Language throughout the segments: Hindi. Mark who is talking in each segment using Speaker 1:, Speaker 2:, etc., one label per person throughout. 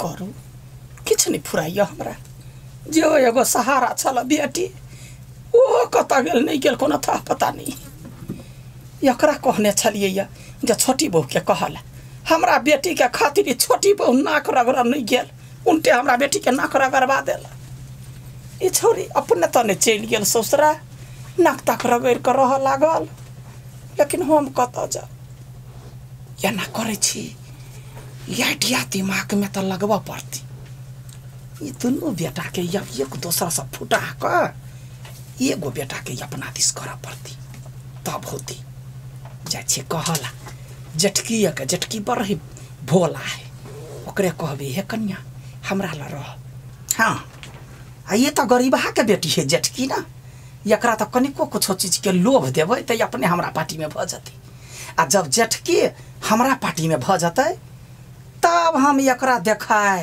Speaker 1: करू किछ नहीं फुराइया हमरा जो एगो सहारा छल बेटी ओ कत गेल नहीं गेल कोनो था पता नहीं एकरा कहने छलिए जे छोटी बहू के कहला हमरा बेटी के खातिर छोटी बहू नाक रगड़ नहीं गेल उल्टे हमरा बेटी के नाक रगड़वा देला ई छोरी अपने तने चल गेल ससुरा नाक तक रगड़ कर रह लागल लेकिन हम कत जा या ना करे छी याटिया दिमाग में तो लगवा पड़ती ये दोनों बेटा के एक दूसरा से फुटा कर एगो बेटा के अपना दिस करा पड़ती तब होती जाए कहला जेठकी बड़ी भोला है ओकरे कहबे हे कन्या हमरा ला रह हाँ आ ये तो गरीबहा के बेटी है जेठकी ना एकरा तो कनिको कुछ चीज के लोभ देवे तो अपने हमरा पार्टी में भ जती आ जब जेठकी हमरा पार्टी में भ जते तब हम एकरा देखाए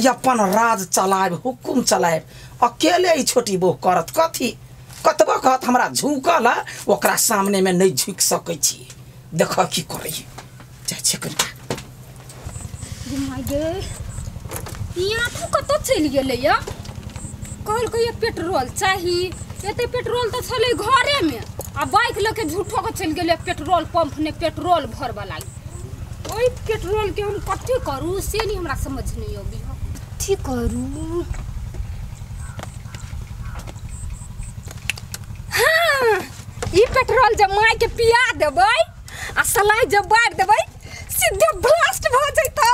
Speaker 1: अपन राज चलाए हुकुम चलाए अकेले ही छोटी बहू करत कथी कतबा कहत हमरा झुकल ओकरा सामने में नहीं झुक सकै छी देख की करे जाय छै करिया
Speaker 2: यहाँ तो कत चल गेले या कहल के ये पेट्रोल चाहिए एते पेट्रोल तो चले घरे में आ बाइक लेके झूठो के चल गेले पेट्रोल पंप ने पेट्रोल भरवा लागी ओई पेट्रोल के हम कथी करू से नहीं हमरा समझ नहीं आबी कथी करू हाँ ई पेट्रोल जब माय के पिया देबै आ सलाई जब बार देबै सीधे ब्लास्ट भ जइतै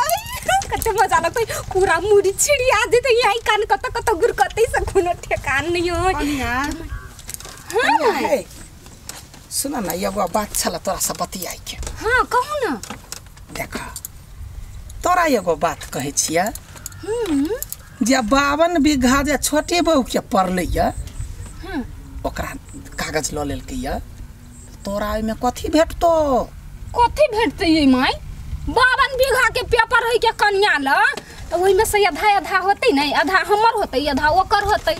Speaker 2: कते मजा लगतै पूरा मुड़ी छिड़िया देतै यही कान कत गुरकतै से कोनो ठेकान नहीं हो
Speaker 1: हाँ सुना ना एगो बात छला तोरा से बतियाई के
Speaker 2: हाँ कहू ना
Speaker 1: देखा तोरा एगो बात कहे छिया जे 52 बीघा जे छोटे बहू के पड़लै या ओकरा कागज ल लेल के या तोरा में कथी भेटतो
Speaker 2: कथी भेटतै ये माय 52 बीघा के पेपर है के कन्या ल तो ओइ में से आधा होतै नहीं आधा हमर होतै आधा ओकर होतै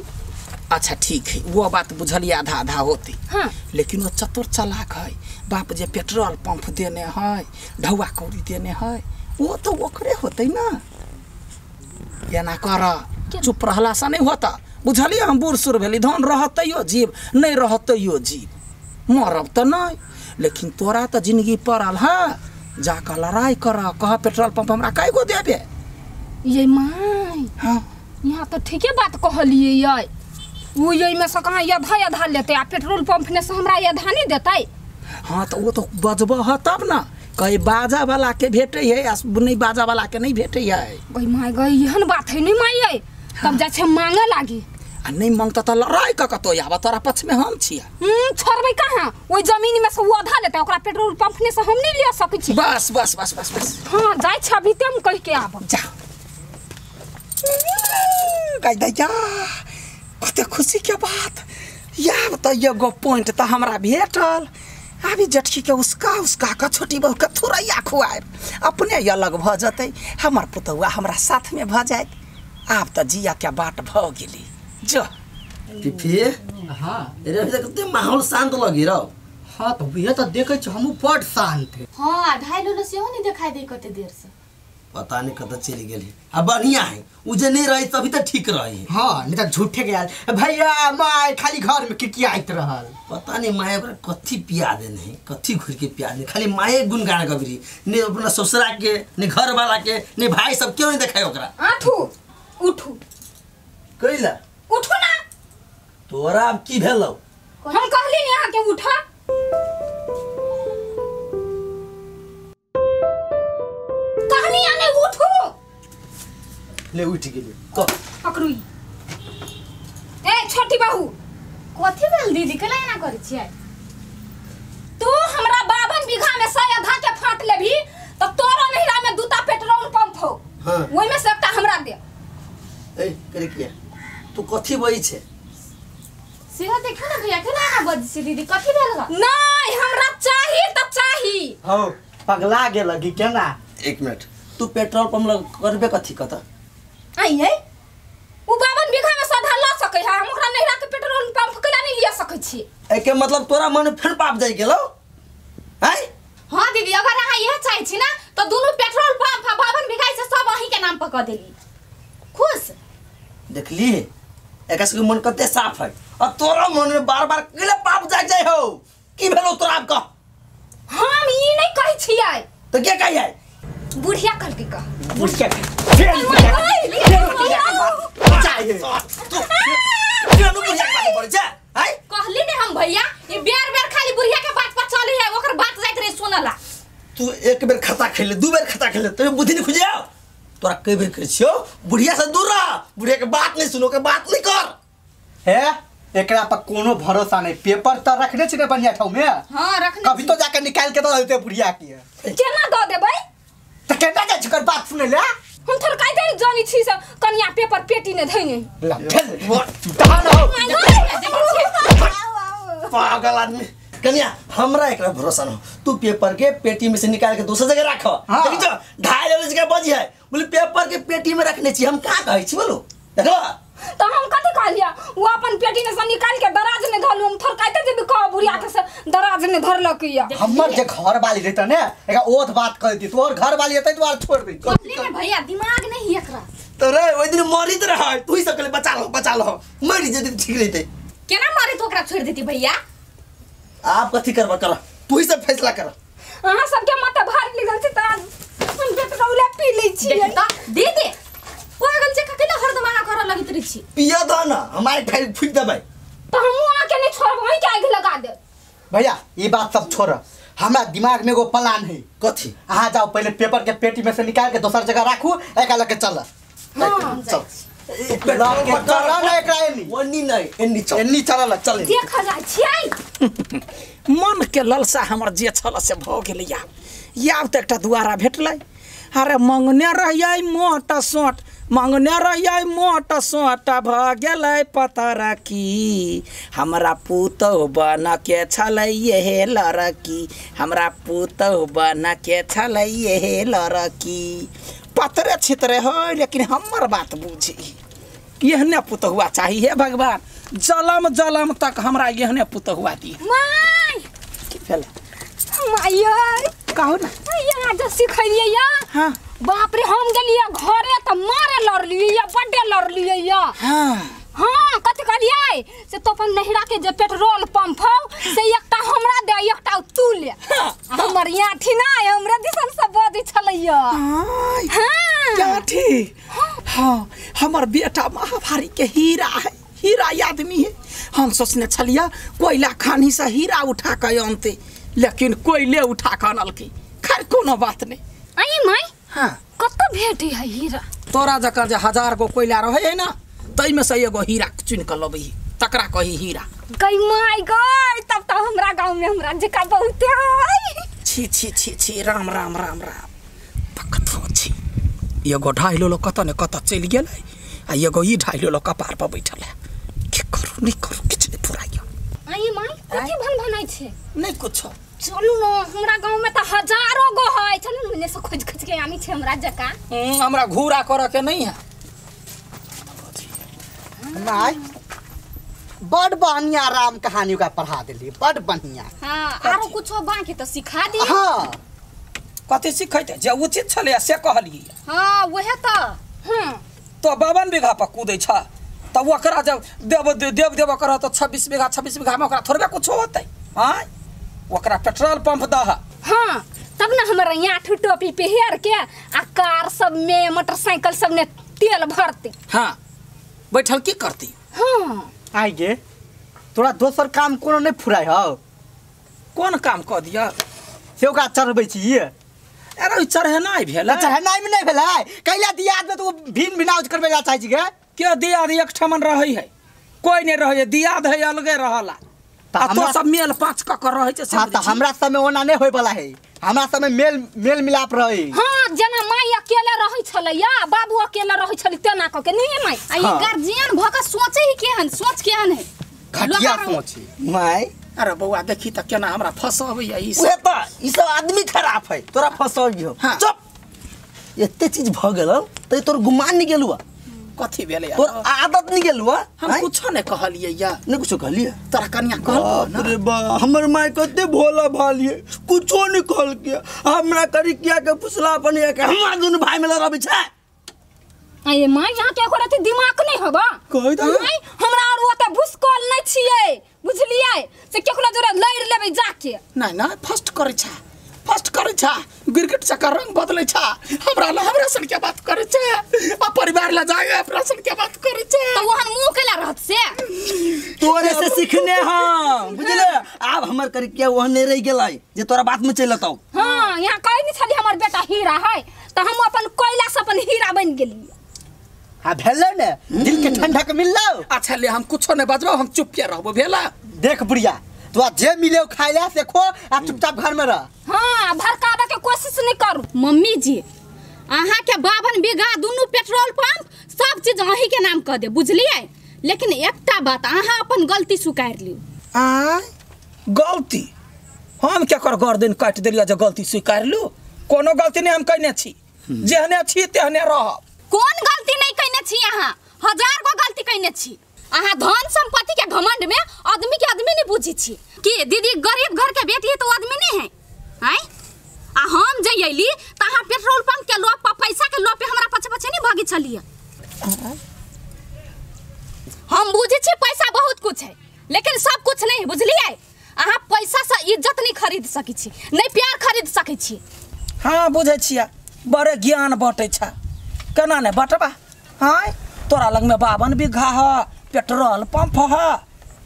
Speaker 1: अच्छा ठीक है वो बात बुझलिए आधा होती
Speaker 2: हाँ।
Speaker 1: लेकिन वो चतुर चालाक है बाप जे पेट्रोल पंप देने है ढौआ कौड़ी देने है वो तो ओकरे होते ना एना कर चुप रहला से नहीं होता बुझलिए हम बूढ़ सुर भेली धन रहतैयो जीव नहीं रहतैयो जीव मरब तो नहीं लेकिन तोरा तो जिंदगी पड़ल है जाकर लड़ाई कर कह पेट्रोल पंप हमरा काहे को देबे
Speaker 2: ये माय
Speaker 1: हाँ
Speaker 2: यहाँ तो ठीके बात कहलिए ये वो यही में से कहाँ आधा लेते आ पेट्रोल पंप ने से हमरा आधा नहीं देते
Speaker 1: हाँ तो वो तो बजब है तब ना कहीं बाजा वाला के भेटे है नहीं बाजा वाला के नहीं भेटे है
Speaker 2: गई माय गई यहन बात है नहीं माय तब जा छे मांगे लागी
Speaker 1: आ नहीं मांगता तो लड़ाई क कतो आबा तोरा पक्ष में हम छिया
Speaker 2: छोड़बै कहाँ ओई जमीन में से वो आधा लेते ओकरा पेट्रोल पंप ने से हम नहीं ले सकै छी
Speaker 1: बस बस बस बस बस
Speaker 2: हां जाय छ अभी तुम कह के आब
Speaker 1: जा कह दे जा कते खुशी के बात यार तो एगो पॉइंट तो हमरा भेटल अभी जटकी के उसका का छोटी बहू के थोड़ैया खुआए अपने अलग भ जते हमर पुतौआ हमरा साथ में भ जाए आप तो जिया के बाट भ गेली जो
Speaker 3: पिफी
Speaker 4: हाँ
Speaker 3: रे कते माहौल शांत लगी रहो
Speaker 4: हाँ तो ये तो देखे छ हम बड़ शांत है
Speaker 5: हाँ ढाई लो से हो नहीं दिखाई दे कते देर से
Speaker 3: पता नहीं कत चली गेली अब बढ़िया है उजे नहीं रही तभी तो ठीक रही
Speaker 4: हाँ नहीं तो झूठे के यार भैया माय खाली घर में किकिया आइत रहल
Speaker 3: पता नहीं माए ओकरा कथी पिया दे नहीं कथी घुर के पिया दे खाली माए गुनगान गबरी ने अपना ससुरा के ने घर वाला के ने भाई सब क्यों नहीं देखाय ओकरा
Speaker 2: आठू उठू
Speaker 3: कइला
Speaker 2: उठू ना
Speaker 3: तोरा अब की भेलौ
Speaker 2: हम कहली यहाँ के उठा कहनी आने उठू
Speaker 3: ले उठ गेली क
Speaker 2: पकड़ुई ए छोटी बहू
Speaker 5: कथी भेल दीदी कला ना करै छियै
Speaker 2: तू हमरा 52 बीघा में से आधा के फाट लेबी तो तोरा नहिरा में दूटा पेट्रोल पंप हो
Speaker 3: हां
Speaker 2: ओइ में से एकटा हमरा दे
Speaker 3: ए करे किया तू कथी बई छे
Speaker 5: सेहा देखो ना भैया केना ना बज से दीदी कथी भेल बा
Speaker 2: नहीं हमरा चाहिए तो चाहिए
Speaker 4: हो पगला गेल लगी केना
Speaker 3: एक मिनट तू पेट्रोल पंप लग करबे कथी कत
Speaker 2: आई है उ 52 बीघा में साधा ला सकै है हम ओकरा नहिरा के पेट्रोल पंप केला नहीं लिया सकै छी
Speaker 3: एके मतलब तोरा मन फिर पाप जाई गेलो हैं
Speaker 5: हां दीदी अगर अहाँ यह चाहै छी ना तो दोनों पेट्रोल पंप 52 बीघा से सब अही के नाम पर कर देली खुश
Speaker 3: देखली एक मन कते साफ है और तोरा मन में बार बार केले पाप जाग जाए हो की भेलो तोरा आपका
Speaker 2: हम ई नहीं कहै छियै
Speaker 3: तो क्या कहिए
Speaker 2: बुढ़िया कल के का
Speaker 3: बुढ़िया
Speaker 5: कहली ने हम भैया ये बेर बेर खाली बुढ़िया के बात पर चली है ओकर बात जाइत रहे सुनला
Speaker 3: तू एक बेर खाता खेले दू बेर खाता खेले तो बुद्धि नहीं खुजे तोरा कई बेर कह छियो बुढ़िया से दूर रह बुढ़िया के बात नहीं सुनो के बात नहीं कर
Speaker 4: है एकरा पर कोनो भरोसा नहीं पेपर तो रखने छिने बढ़िया ठाव में
Speaker 5: हां रखने
Speaker 4: कभी तो जाके निकाल के तो देते बुढ़िया की
Speaker 2: केना द देबै
Speaker 4: तो केना के छकर बात सुने ले
Speaker 2: हम थोड़ काई देर जानी छी से कनिया पेपर पेटी ने धइने
Speaker 4: ला दहन हो
Speaker 3: पागल आदमी कन्या हमरा एकरा भरोसा न तू पेपर के पेटी में से निकाल के दूसरी जगह रख देखि जो ढाई वाली जगह बजी है बोले पेपर के पेटी में रखने छी हम का कहै छी बोलो देखो
Speaker 2: तो हम कथि कहलिया वो अपन पेटी ने से निकाल के दराज ने धलू हम थोड़ काई देबे कह बुढ़िया के से दराज ने धरलक या
Speaker 4: हमर जे घर वाली रहत ने एका ओथ बात कह दी तोर घर वाली हेतै तो छोड़ दे
Speaker 5: कहली ने भैया दिमाग नहीं एकरा
Speaker 3: तो रे ओइ दिन मरित रह तू ही सकले बचा लो मरि जदी ठीक रहते
Speaker 5: केना मारे तो ओकरा छोड़ देती भैया
Speaker 3: आप कथि करबा कर तू ही सब फैसला कर
Speaker 2: अहाँ सबके माथा भारी लगल छै त हम पेट्रोल पी लै छी
Speaker 5: दे दे पागल जे कके हरदम आगा कर लगित रही छी
Speaker 3: पिया द ना हमारे फाइल फूट दे भाई
Speaker 2: तो हम आके नहीं छोड़ब वहीं के आगे लगा दे
Speaker 4: भैया ये बात सब छोड़ हमरा दिमाग में एगो प्लान है
Speaker 3: कथि
Speaker 4: आ जाओ पहले पेपर के पेटी में से निकाल के दूसर जगह राखू एका लेके चल
Speaker 3: चल
Speaker 4: एन्नी चल चल
Speaker 2: देख जाय छियै
Speaker 1: मन के ललसा हमर जे छल से भ गेलै आब त एकटा दुआरा भेटलै अरे मंगने रहियै मोट सोट मंगने रहियै मोट सोट भ गेलै पतर की हमरा पुतहु बन के छलै ये लड़की हमरा पुतहु बन के छलै ये लड़की पतरे छितरे हो लेकिन हमर बात बुझी यहने पुतहुआ चाहिए भगवान जलम जलम तक हमरा यहने पुतहुआ दी
Speaker 2: माय
Speaker 1: की भेलै
Speaker 2: माय
Speaker 1: कहू ना
Speaker 2: यहाँ जो सिखलिए या
Speaker 1: हाँ
Speaker 2: बाप रे हम गेलिए घरे त मारे लड़लिए या बड्डे लड़लिए या
Speaker 1: हाँ
Speaker 2: हाँ कथि कहलिए से तो अपन नहिरा के जे पेट्रोल पंप हो से एकटा हमरा दे एकटा तू ले हमर याठी ना हमरा दिसन से बदी छलैया
Speaker 1: क्या ठीक हाँ हमर बेटा महाभारी के हीरा है हीरा आदमी है हम सोचने छलिया कोयला खानी से हीरा उठा के आनते लेकिन कोयले उठा के आनलकी खैर कोनो बात नहीं
Speaker 2: आई माय
Speaker 1: हाँ
Speaker 2: कत भेटी है हीरा
Speaker 1: तोरा जकर जे 1000 गो कोयला रहे है ना तई में से एगो हीरा चुन के लबई तकरा कही हीरा
Speaker 2: गई माय गई तब तो हमरा गांव में हमरा जका बहुत है
Speaker 1: छी छी छी छी राम राम राम राम पकथो छी एगो ढाई लो कत ने कत चल गेलै आ एगो ई ढाई लो कपार पर बैठल है की करू नहीं करू किछ नहीं पुराइयो
Speaker 2: आई माय कथि भन छै
Speaker 1: नहीं कुछ
Speaker 2: चलू न हमरा गांव में त हजारों गो है चलू ने से खोज खोज के आनी छै हमरा जका
Speaker 1: हमरा घूरा करे के नहीं है
Speaker 4: माय बड़ बढ़िया राम कहानी का पढ़ा देली बड़ बढ़िया
Speaker 5: हां आरो कुछो बाकी त सिखा दी
Speaker 4: हां
Speaker 1: कथि सिखैते जे उचित छले से कहलिए
Speaker 5: हां वहे त
Speaker 1: तो 52 बीघा पर कूदै छ त ओकरा जब देव देव कर त 26 बीघा में ओकरा थोड़बे कुछ होतै हां ओकरा पेट्रोल पंप दह
Speaker 2: हां तब ना हमरा यहाँ टोपी पहिर के आ कार सब में मोटरसाइकिल सब ने तेल भरती
Speaker 1: हां बैठल की करती
Speaker 2: हां
Speaker 4: आई गे तोरा दोसर काम कोनो नहीं फुराय हो
Speaker 1: कोन काम क दिया
Speaker 4: से ओकरा चढ़बै छी
Speaker 1: अरे चढ़ेनाइ भेल
Speaker 4: चढ़ेनाइ में नहीं भेलै कैला दियाद में तो भिन भिनाउज करबे ला चाहि छी गे
Speaker 1: के दियाद एक ठमन रहै है कोई नहीं रहै दियाद है अलगे रहला तो सब मेल पाँच क कर रहै छै
Speaker 4: हां त हमरा सब में ओना नहीं होय वाला है हमरा सब में मेल मिलाप रहै
Speaker 2: हां जना माई अकेले रहै छलैया बाबू अकेले रहै छली तेना क के नहीं माई
Speaker 5: आ ये गार्जियन भका सोचे ही केहन सोच केहन है
Speaker 4: घटिया सोच
Speaker 3: माय
Speaker 1: अरे बउआ देखी त केना हमरा फसबैया ई
Speaker 3: उहे त ई सब आदमी खराब है तोरा फसबियो चुप एते चीज भ गेल त तोर गुमान नहीं गेलुआ
Speaker 1: कथि भेलै
Speaker 3: तोर आदत नहीं गेलुआ
Speaker 1: हम कुछ नहीं कहलिए या
Speaker 3: नहीं कुछ कहलिए
Speaker 1: तोरा कन्या कहल
Speaker 3: अरे बा हमर माय कते भोला भालिए कुछो नहीं कहल के हमरा करी किया के फुसला अपन के हमरा दुनु भाई में लड़ाबे छै
Speaker 2: अये मां यहाँ के करत दिमाग नहीं होबा
Speaker 1: कहि द
Speaker 2: हमरा और ओते भुसकोल नहीं छिए बुझलिए से केकरा जोरे लड़ लेबै जाके
Speaker 1: ना फर्स्ट करे छा गिरगिट चक्कर रंग बदले छा हमरा सन के बात करे छे आ परिवार ला जाए अपना सन के बात करे छे
Speaker 2: तो वहन मुंह केला रहत से
Speaker 3: तोरे से सीखने हां बुझले अब हमर कर के ओहने रह गेलै जे तोरा बात में चलतौ।
Speaker 2: हां यहाँ कहि नहीं छली हमर बेटा हीरा है त हम अपन कोयला से अपन हीरा बन गेली।
Speaker 4: हां भेलै ने दिल के ठंडक मिललो।
Speaker 1: अच्छा ले हम कुछो नहीं बजबो हम चुप के रहबो भेला।
Speaker 4: देख बुढ़िया तो जे मिले खाइला से खो आ चुपचाप घर में रह।
Speaker 2: हां भड़कावे के कोशिश नहीं करू। मम्मी जी अहाँ के 52 बीघा दुनु पेट्रोल पंप सब चीज अही के नाम कर दे बुझलिए लेकिन एकटा बात अहाँ अपन गलती स्वीकार लियो।
Speaker 1: आ गलती हम क्या कर गर्दन काट देलिया जे गलती स्वीकार लू कोनो गलती नहीं हम कहने छी जेहने छी तेहने रहब।
Speaker 2: कौन गलती नहीं कहने छी अहाँ 1000 गो गलती कहने छी। अहाँ धन संपत्ति के घमंड में आदमी के आदमी नहीं बुझी छी कि दीदी गरीब घर के बेटी है तो आदमी नहीं है हैं आ हम जइली त अहाँ पेट्रोल पंप के लोभ पर पैसा के लोभ पे हमरा पछे पछे नहीं भागी चलिए। हम बुझी छी पैसा बहुत कुछ है लेकिन सब कुछ नहीं बुझलिए। अहाँ पैसा से इज्जत नहीं खरीद सकी छी नहीं प्यार खरीद सकी छी।
Speaker 1: हाँ बुझे छिया बड़े ज्ञान बांटे छा केना ने बटबा। हाँ तोरा लग में 52 बीघा है पेट्रोल पंप है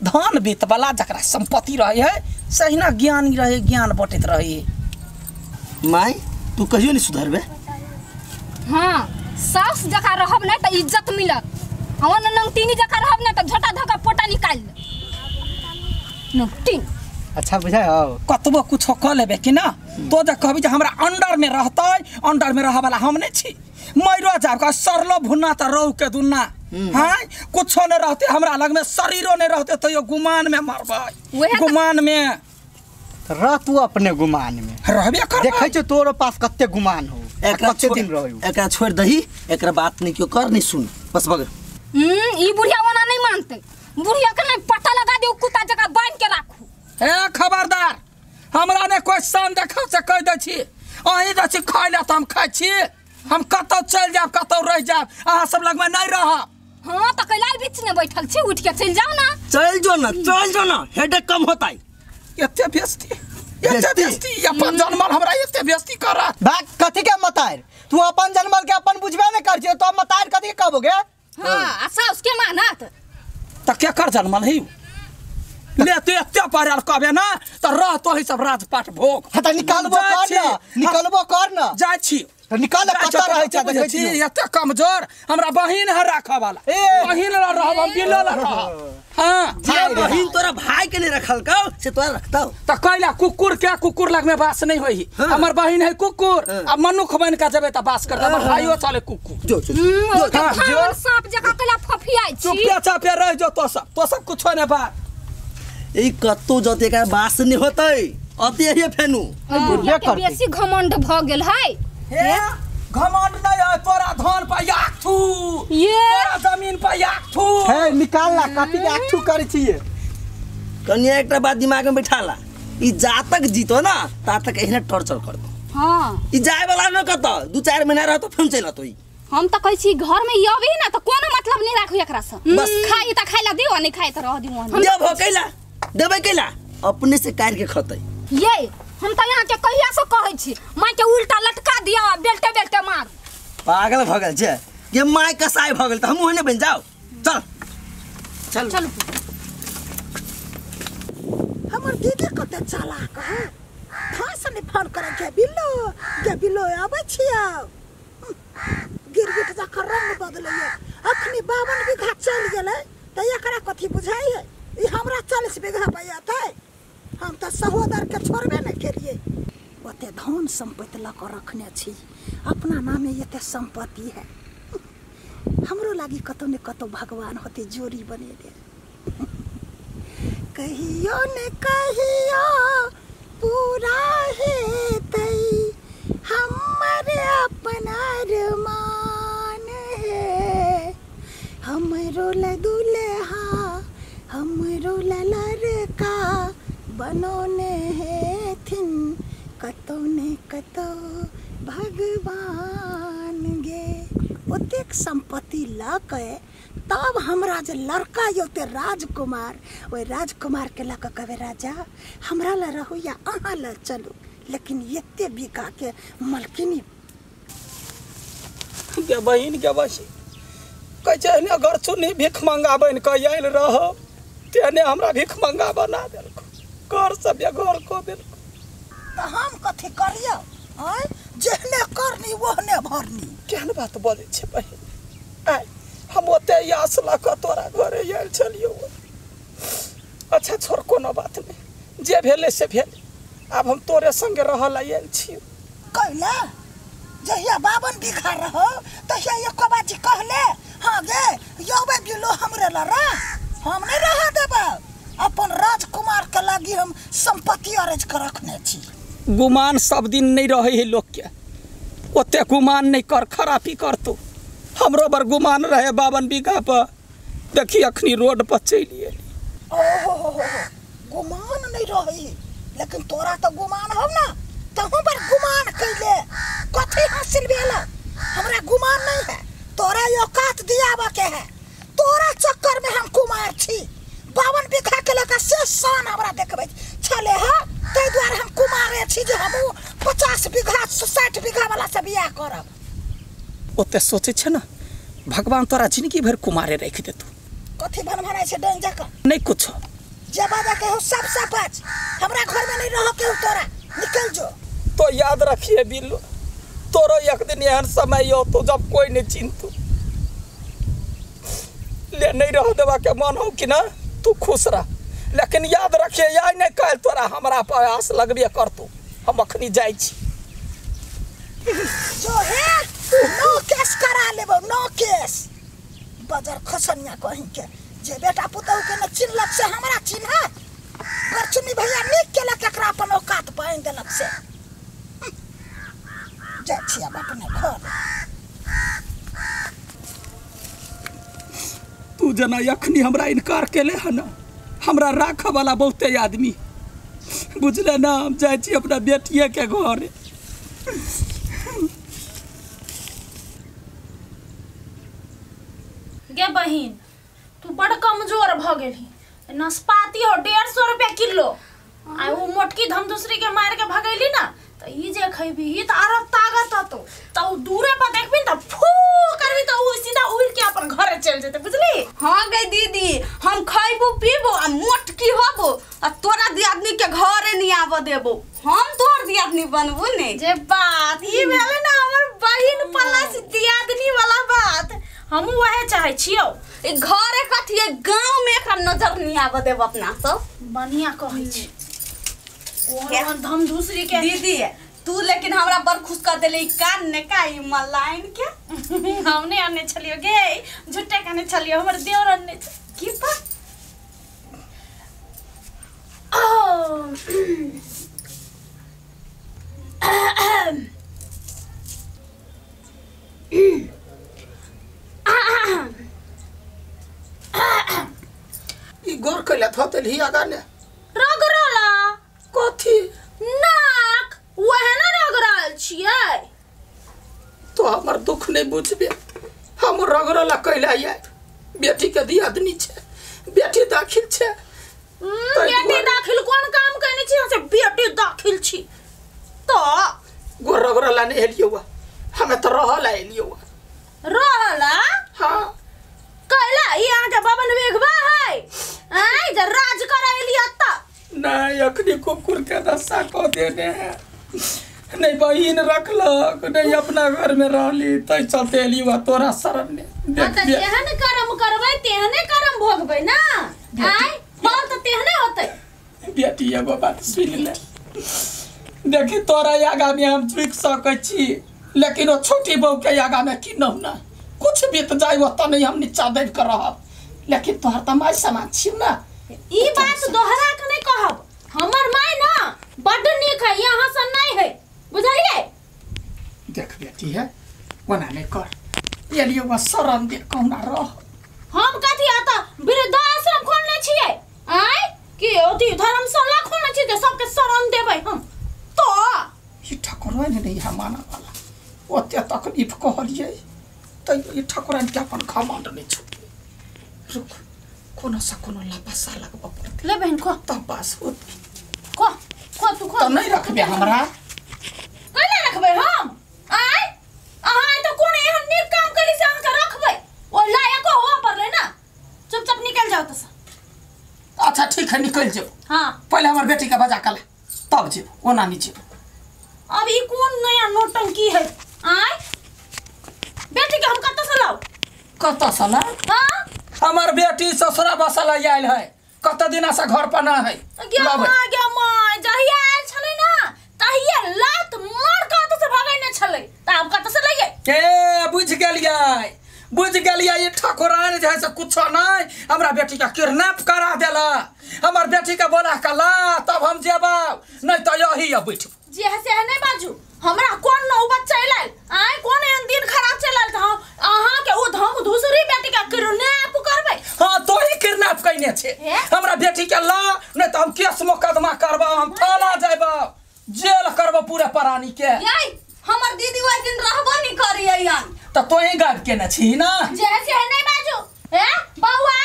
Speaker 1: धन बीत वाला जकरा संपत्ति रहे है सही ना ज्ञानी रहे ज्ञान बांटत रहे।
Speaker 3: माई तू कहियो नहीं सुधरबे।
Speaker 2: हाँ सास जका रहब नहीं तो इज्जत मिलत हमन नंगटीनी जका रहब नहीं तो झोटा धका पोटा निकाल नंगटीन।
Speaker 4: अच्छा बुझाय हो
Speaker 1: कतबो कुछो क लेबे कि ना तो जे कहबी जे हमरा अंडर में रहतै अंडर में रह वाला हम नहीं छी मइरो जाब का सरलो भुन्ना त रौ के दुन्ना। हां कुछो नहीं रहते हमरा लग में शरीरो नहीं रहते तो यो गुमान में मरबै गुमान में
Speaker 4: रह तू अपने गुमान में
Speaker 1: रहबे कर
Speaker 4: देखै छ तोरो पास कत्ते गुमान हो कत्ते दिन रहौ
Speaker 3: एकरा छोड़ दही एकरा बात नहीं क्यों कर नहीं सुन बस बग।
Speaker 2: ई बुढ़िया वाला नहीं मानते बुढ़िया के नहीं पता लगा दे कुत्ता जगह बांध के राखू।
Speaker 1: ए खबरदार हमरा ने कोई सान देखा से कह दै छी अही दै छी खाइ ले त हम खाइ छी हम कतौ चल जाब कतौ रह जाब अहाँ सब लग में नहीं रहब।
Speaker 2: हां त कैला बीच में बैठल छी उठ के चल जाओ ना
Speaker 3: चल जो ना हेडेक कम होता है।
Speaker 1: एते बेस्ती अपन जनमल हमरा एते बेस्ती कर
Speaker 4: बात कथि के मतार तू अपन जनमल के अपन बुझबे न कर जे तो मतार कथि के कहबोगे।
Speaker 2: हां अच्छा उसके मानत
Speaker 1: त के कर जनमल है ले तू एते पार कहबे ना त रह तो ही सब राजपाट भोग
Speaker 4: हता निकालबो कर न
Speaker 1: जाय छी
Speaker 4: निकाल पता रहे छ देखै छी
Speaker 1: एते कमजोर हमरा बहिन है राखा वाला बहिन ला रहब हम बिलो ला रहब। हां
Speaker 3: जे बहिन तोरा भाई के नहीं रखल का से तोरा रखता
Speaker 1: त कैला कुकुर लग में बास नहीं होई हमर बहिन है कुकुर अब मनुख बन का जबे त बास कर हमर भाईओ चले कुकुर
Speaker 3: जो
Speaker 2: जो सांप जका कैला फफियाई छी
Speaker 1: चुपे चापे रह जो तो सब कुछ ने बा
Speaker 3: ई कत्तो जते का बास नहीं होतै अते हे फेनु
Speaker 2: बुढ़िया के बेसी घमंड भ गेल है।
Speaker 1: हे घमंड नहीं है तोरा धन पर याकथू
Speaker 2: ये
Speaker 1: तोरा जमीन पर याकथू
Speaker 4: है निकाल ला कथि के आठू करै छिए
Speaker 3: कन्या एकटा बात दिमाग में बैठाला ई जा तक जीतो ना ता तक एहने टॉर्चर कर दो।
Speaker 2: हां
Speaker 3: ई जाय वाला न कत 2-4 महीना रहतो फिर चल तोई
Speaker 2: हम त कहै छी घर में यबे ना त कोनो मतलब नहीं राखू एकरा से बस खाई त खाइला दियो नहीं खाई त रह दियो हम
Speaker 3: देब हो कैला देबे कैला अपने से काट के खतै
Speaker 2: ये हम त यहाँ के कहिया से कहै छी माय के उल्टा लटका दिया बेल्टे मार
Speaker 3: पागल भ गेल छे ये माय कसाई भ गेल त हम ओहने बन जाओ चल
Speaker 6: हमर दीदी कते चालाक है खास ने फोन करे के बिल्लो आबै छिया गिरगिट जकर रंग बदलैया अखनी 52 बीघा चल गेलै त एकरा कथि बुझाई है ई हमरा 40 बीघा पैयात है हम त सहोदर के छोड़बे नहीं करिए ओते धन संपत्ति ल के रखने छी अपना नामे एते संपत्ति है हमरो लागी कतो ने कतो भगवान होते जोड़ी बने दे कहियो ने कहियो पूरा है तई हमरे अपना अरमान है हमरो ल दुल्हा हमरो ल लड़का बनोने है थिन कतो ने कतो भगवान गे ओतेक संपत्ति ला के तब हमरा जे लड़का योते राजकुमार ओए राजकुमार के ला के कहबे राजा हमरा ला रहू या अहाँ ला चलू लेकिन एते बिका के मलकिनी
Speaker 1: के बहिन के बसी कहने अगर सुनी भीख मंगा बन के आयल रह तेने हमरा भीख मंगा बना देलको घर से बेघर को देलको
Speaker 6: तो हम कथी करियो आय जेहने करनी ओहने भरनी
Speaker 1: केहन बात बोले छे बहिन आय हम ओते आस ला के तोरा घरे आयल छलियो अच्छा छोड़ कोनो बात नहीं जे भेले से भेले अब हम तोरे संगे रहल आयल छी
Speaker 6: कहले जहिया 52 बीघा रहो तहिया एको बाजी कहले हाँ गे योबे बिलो हमरे ला हम नहीं रह देबे अपन राजकुमार के लागी हम संपत्ति अरेज कर रखने छी
Speaker 1: गुमान सब दिन नहीं रहे है लोग के ओते गुमान नहीं कर खराबी कर तू हमरो बर गुमान रहे 52 बीघा पर देखी अखनी रोड पर चलिए
Speaker 6: ओहो गुमान नहीं रही लेकिन तोरा तो गुमान हो ना तहु पर गुमान कैले कथी हासिल भेल हमरा गुमान नहीं है तोरा औकात दियाबा के है तोरा चक्कर में हम कुमार छी 52 बीघा के लगा से सान हमरा देखबे चले है तै द्वारा हम कुमारे छी जे हम 50 बीघा 60 बीघा वाला से बियाह करब
Speaker 1: ओते सोचे छ ना भगवान तोरा जिंदगी भर कुमारे रख दे तू
Speaker 6: कथी भन छै डन जका
Speaker 1: नहीं कुछ
Speaker 6: जब आदा के हो सब पाँच हमरा घर में नहीं रह के तोरा निकल जो
Speaker 1: तो याद रखिए बिल्लू तोरो एक दिन एहन समय हो तो जब कोई नहीं चिंतु ले नहीं रह देवा के मन हो कि ना तू खुश रह लेकिन याद रखिए या नहीं कल तोरा हमरा प्रयास लगबे कर तू हम अखनी जाई छी
Speaker 6: जो है नो केस करा लेबो नो केस बाजार खसनिया कहीं के जे बेटा पुतहु के न चिन्हलक से हमरा चिन्हा गरचुनी भैया निक के लक एकरा अपन औकात पाइन देलक से जा छिया अपने घर
Speaker 1: तू जना अखनी हमरा इनकार केले है ना हमरा राख वाला बहुते आदमी बुझले ना हम जाय छी अपना बेटिए के घर
Speaker 5: गे बहिन तू बड़ कमजोर भ गेली नाशपाती हो 150 रुपया किलो आ वो मोटकी धमदूसरी के मार के भगैली ना त ई जे खइबी ई त आर ताकत हतो त दूरे पर देखबी त फू करबी त उ सीधा उड़ के अपन घरे चल जेते बुझली
Speaker 7: हां गई दीदी हम खाइबो पीबो आ मोटकी होबो आ तोरा दियादनी के घरे नहीं आब देबो हम तोर दियादनी बनबो ने
Speaker 5: जे बात ई भेले ना हमर बहिन प्लस दियादनी वाला बात हम वहे चाहे छियो
Speaker 7: ए घरे कथी है गांव में एकरा नजर नहीं आब देब अपना सब
Speaker 5: बढ़िया कहै छी कोन धमदूसरी के
Speaker 7: दीदी तू लेकिन हमरा बड़ खुश कर देले कान ने काई मलाइन के
Speaker 5: हमने आने चलियो गे झुट्टे काने चलियो हमर देवर ने की पा
Speaker 1: ई गोर कइला थतल ही आगा ने
Speaker 5: रगरला
Speaker 1: कथी
Speaker 5: नाक वहे ना रगरल छियै
Speaker 1: तो हमर दुख नहीं बुझबे हम रगरला कइला या बेटी के दियादनी छे बेटी दाखिल छे
Speaker 5: बेटी दाखिल कोन काम करने छी से बेटी दाखिल छी तो
Speaker 1: गोर रगरला नहीं हेलियो हमें तो रहला एलियो
Speaker 5: रहला
Speaker 1: हां
Speaker 5: कहला ई आहा के बाबन वेगवा है आई जे राज करैली अत्ता
Speaker 1: नहीं अखनी कुकुर के दशा को देने हैं नहीं बहिन रखलक नहीं अपना घर में रहली तै चलते एली वा तोरा शरण ने
Speaker 5: त जेहन कर्म करबै तेहने कर्म भोगबै ना आई फल त तेहने होतै
Speaker 1: बेटी एगो बात सुन ले देखी तोरा आगा में हम चुक सकै छी लेकिन वो छोटी बहू के आगा में की ना कुछ बीत जाए वो तो नहीं हम नीचा देव कर रहब लेकिन तोहर त माय समान छी ना
Speaker 5: ई बात दोहरा के नहीं कहब हमर माय ना बड नीक है यहाँ से नहीं है बुझलिए
Speaker 1: देख बेटी है वना नहीं कर ये लिए वो शरण दे कौना रह
Speaker 5: हम कथी आता वृद्धाश्रम खोलने छिए आय कि ओती धर्मशाला खोलने छिए सबके शरण देबै हम तो
Speaker 1: ई ठकुरवा ने नहीं है माना वाला ओते तकलीफ कहलिए तो ये ठकुराइन के अपन घमंड नहीं छूटे रुक कोनो सा कोनो लापसा लगबा पड़ते
Speaker 5: ले बहन को
Speaker 1: तब बस होती
Speaker 5: को तू
Speaker 1: तो नहीं रखबे हमरा
Speaker 5: कैले रखबे हम आय अहाँ तो कोन एहन नीक काम करी से अहाँ के रखबे ओ लायक हो पर ले ना चुपचाप निकल जाओ तो
Speaker 1: अच्छा ठीक है निकल जाओ
Speaker 5: हां
Speaker 1: पहले हमर बेटी का बजा कला तब जेबो ओना नहीं जेबो
Speaker 5: अब ई कोन नया नोटंकी है आय बेटी के हम कत से लाओ
Speaker 1: कत सला
Speaker 5: हां
Speaker 1: हमर बेटी ससुरा बसला आइल है कत दिन से घर पर ना है
Speaker 5: गया माय जहिया आइल छले ना तहिया लात मार कत से भगाइने छले त अब कत से लइए
Speaker 1: ए बुझ गेलिए ये ठकुराइन जैसे कुछ नहीं हमरा बेटी का किडनैप करा देला हमर बेटी का बोला कला तब हम जेबा नहीं तो यही अब बैठ
Speaker 5: जे से है नहीं बाजू हमरा कोन नौ बच्चा लाल आय कोन एहन दिन खराब चलल था अहाँ के ओ धम दूसरी बेटी का किडनैप करबे
Speaker 1: हां तो ही किडनैप कइने छे हमरा बेटी के ला नहीं तो हम केस मुकदमा करबा हम थाना जाबा जेल करबा पूरे प्राणी के
Speaker 7: याई हमर दीदी ओइ दिन रहबो नहीं करियै यान
Speaker 1: तो तोही गाड़ के न छी ना
Speaker 5: जे से है नहीं बाजू ए बौआ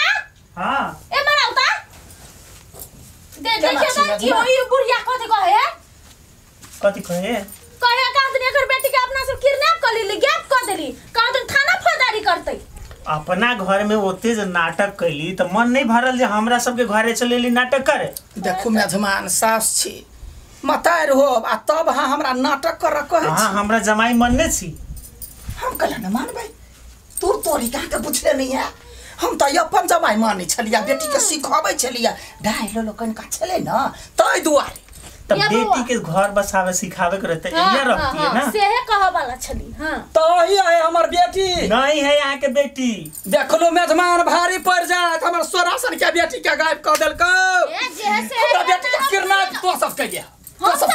Speaker 3: हां
Speaker 5: ए मनाउता दे के की होई बुढ़िया कथि कहे कहे कांत ने कर बेटी के अपना सब किडनैप कर ली गैप कर देली कांत थाना फौजदारी करतै
Speaker 8: अपना घर में ओते जे नाटक कैली त मन नहीं भरल जे हमरा सबके घरे चलेली नाटक करे
Speaker 1: देखो मेजमान सास छी मतार हो आ तब हां हमरा नाटक कर कहे
Speaker 8: हां हमरा जमाई मन ने छी
Speaker 1: हम कहला न मानबै तू तोरी का के पूछले नहीं है हम तो अपन जमाई माने छलिया बेटी के सिखाबै छलिया ढाई लोकन का छले न तै दुआरे
Speaker 8: तब बेटी के घर बसावे सिखावे के रहते ये रहती है ना
Speaker 5: सेहे कह वाला छली हां
Speaker 1: तो ही है हमर बेटी
Speaker 8: नहीं है यहाँ के बेटी
Speaker 1: देख लो मेजमान भारी पड़ जात हमर सोरासन के बेटी के गायब कर देलको
Speaker 5: ए जे से
Speaker 1: हमरा बेटी के किडनैप तो सब कह दिया
Speaker 5: हम सब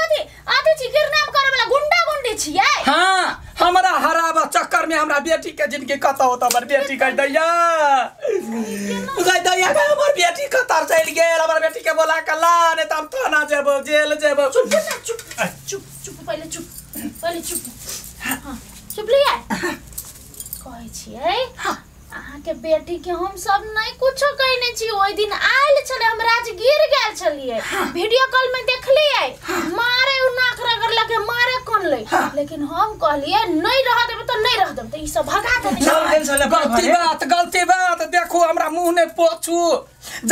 Speaker 5: कथि आते छी किडनैप करे वाला गुंडा गुंडी छियै
Speaker 1: हां हमरा हराबा चक्कर में हमरा बेटी के जिंदगी कत होत हमर बेटी कह दैया हमर बेटी कतार चल गेल हमर बेटी के बोला कला ने त हम थाना जेबो जेल जेबो
Speaker 5: चुप पहले चुप हां चुप लिया कहै छियै अहाँ के बेटी के हम सब नहीं कुछो कहने छी ओइ दिन आइल छले हम राजगीर गेल छलिए वीडियो कॉल में देखलिए मारे उ नाक रगड़ लगे मारे कोन ले लेकिन हम कहलिए नहीं रह देबे तो नहीं रह देबे त ई सब भगा दे
Speaker 1: गलती बात देखो हमरा मुंह ने पोछू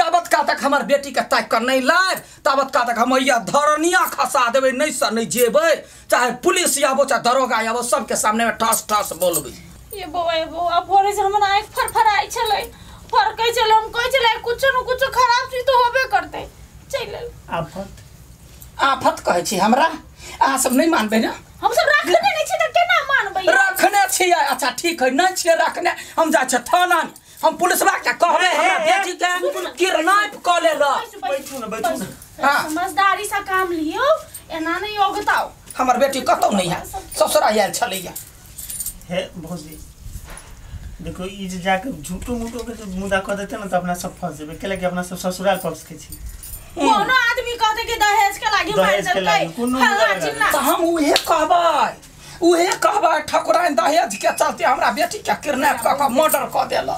Speaker 1: जबत का तक हमर बेटी के ताक कर नहीं लाग तबत का तक हम या धरनिया खसा देबे नहीं से नहीं जेबे चाहे पुलिस आबो चाहे दरोगा आबो सबके सामने में ठस ठस बोलबे
Speaker 5: ये बौआ भोरे से हमरा आंख फरफराई छले फरकै छले हम कहै छले कुछ न कुछ खराब चीज तो होबे करते चल
Speaker 1: आफत कहै छी हमरा आ सब नहीं मानबे ना
Speaker 5: हम सब रखने नहीं छी त केना मानबै
Speaker 1: रखने छी अच्छा ठीक है नहीं छी रखने हम जा छ थाना हम पुलिसवा के कहबे हमरा बेटी के किडनैप क लेला
Speaker 8: बैठू ना
Speaker 1: हां
Speaker 5: समझदारी से काम लियो एना नहीं योगताओ
Speaker 1: हमर बेटी कतौ नहीं है ससुरा आयल छलिया
Speaker 8: है भौजी देखो ई जे जाके झूठो मूठो के मुद्दा कह देते ना तो अपना सब फंस जेबे केले कि अपना सब ससुराल पक्ष के छी
Speaker 5: कोनो आदमी कहते कि दहेज के लागी मार देलकै
Speaker 1: त हम उहे कहबै ठकुराइन दहेज के चलते हमरा बेटी के किडनैप क के मर्डर क देला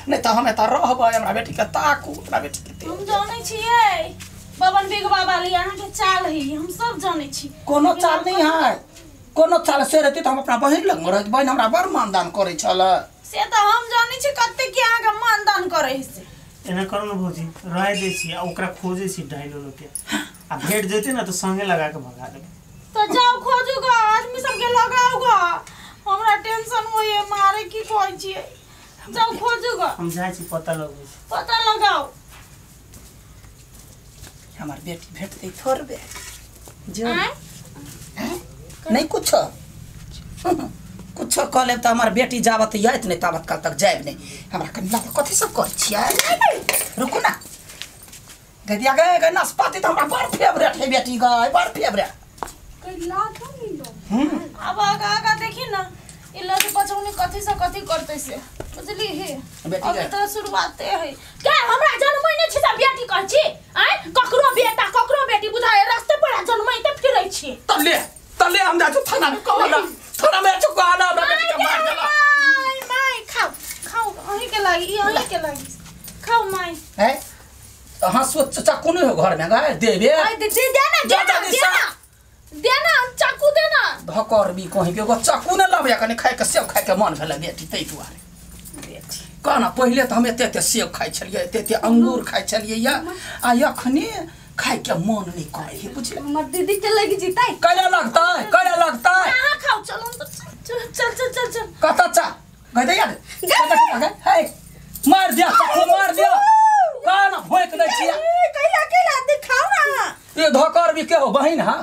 Speaker 1: नहीं त हम एत रहबै हमरा बेटी के ताकू हमरा बेटी के
Speaker 5: हम जानै छियै बबन बिगवा वाली यहां के चाल है हम सब जानै छी
Speaker 1: कोनो चाल नहीं है कोनो चाल से रहती तो हम अपना बहिन लग रहत बहिन हमरा बड़ मानदान करे छल
Speaker 5: से त हम जानै छी कत्ते के आगे मानदान करे से
Speaker 8: एना करू ना भौजी रह दे छी आ ओकरा खोजे छी ढाइलो लोग के आ भेट जेते ना तो संगे लगा के भगा देबे
Speaker 5: तो जाओ खोजूगा आदमी सब के लगाओगा हमरा टेंशन होए मारे की कहै छी जाओ खोजूगा
Speaker 8: हम जाय छी पता
Speaker 5: लगाओ
Speaker 1: हमार बेटी भेटते थोड़बे जो नहीं कुछ कह ले तो हमार बेटी जावत यात नहीं तावत कल तक जाए नहीं हमरा कन्या कथि सब कर छियै रुको ना गदिया गए नाशपाती तो हमरा बड़ फेवरेट है बेटी गए बड़ फेवरेट
Speaker 5: कैला तो मिलो अब आगा देखी ना इल्ला से बचौनी कथि से कथि करते से बुझली हे अभी तो शुरुआत है क्या हमरा जन्म नहीं छी सब बेटी कह छी आय ककरो बेटा ककरो बेटी बुझाए रास्ते पर जन्म त फिरै छी
Speaker 1: तले हम जा थाना में कहला थोड़ा मैं चुका ना बेटी के मार देला
Speaker 5: माई खाओ खाओ अही के लागी खाओ माई
Speaker 1: है हां सोच चाकू नहीं हो घर में गाय देबे
Speaker 5: देना चाकू देना
Speaker 1: धकर भी कहीं के चाकू न लाबे कने खाए के सेब खाए के मन भेल बेटी तै दुआरे बेटी कहना पहिले त हम एते सेब खाइ छलिए एते अंगूर खाइ छलिए या आ यखनी खाए के मन नहीं करे बुझले
Speaker 7: हमर दीदी के लगी जीतै
Speaker 1: कले लगता
Speaker 5: हां खाओ चल
Speaker 1: कता चा गदे यार है मार दिया कहना भोंक दे छिया
Speaker 7: कैला दिखाओ ना
Speaker 1: ये धकर भी के हो बहिन हां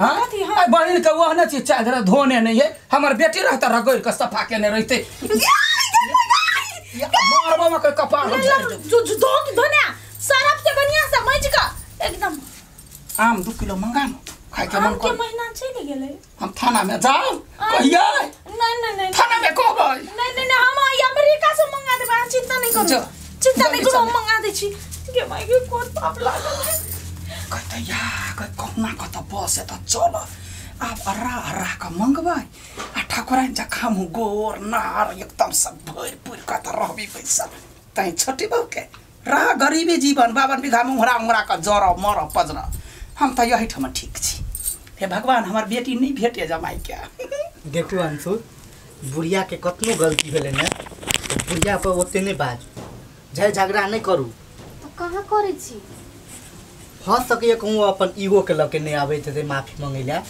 Speaker 1: हां बहिन के वह न चीज चादर धोने नहीं है हमर बेटी रहता रगड़ के सफा के नहीं रहते मारबा में के कपार
Speaker 5: जो धोने सरफ के बढ़िया से मज का एकदम
Speaker 1: आम 2 किलो मंगा खाए के मन
Speaker 5: के महीना चली गेले
Speaker 1: हम थाना में जाओ कहिए
Speaker 5: नहीं
Speaker 1: थाना में को गई
Speaker 5: नहीं हम अमेरिका से मंगा देबा चिंता नहीं करो मंगा दे छी के माई के कोन पाप लागल है
Speaker 1: कहता या कहना कत बस है त चल आप अर्रा का मंगवाई आ ठाकुराइन जा खामु गोर नार एकदम सब भरपूर का त रहबी पैसा तै छोटी बाउ के रा गरीबी जीवन बाबन बिघा मुहरा का जर मर पजरा हम त यही ठमा ठीक छी हे भगवान हमार बेटी नहीं भेटे जमाई क्या
Speaker 4: देखो अंशु बुढ़िया के कतनो गलती भेले ने बुढ़िया पर ओते नहीं बाज झै झगड़ा नहीं करू
Speaker 2: तो कहां करे छी
Speaker 4: हो सके कहूँ अपन ईगो के लके नहीं आवे थे माफी मांगेला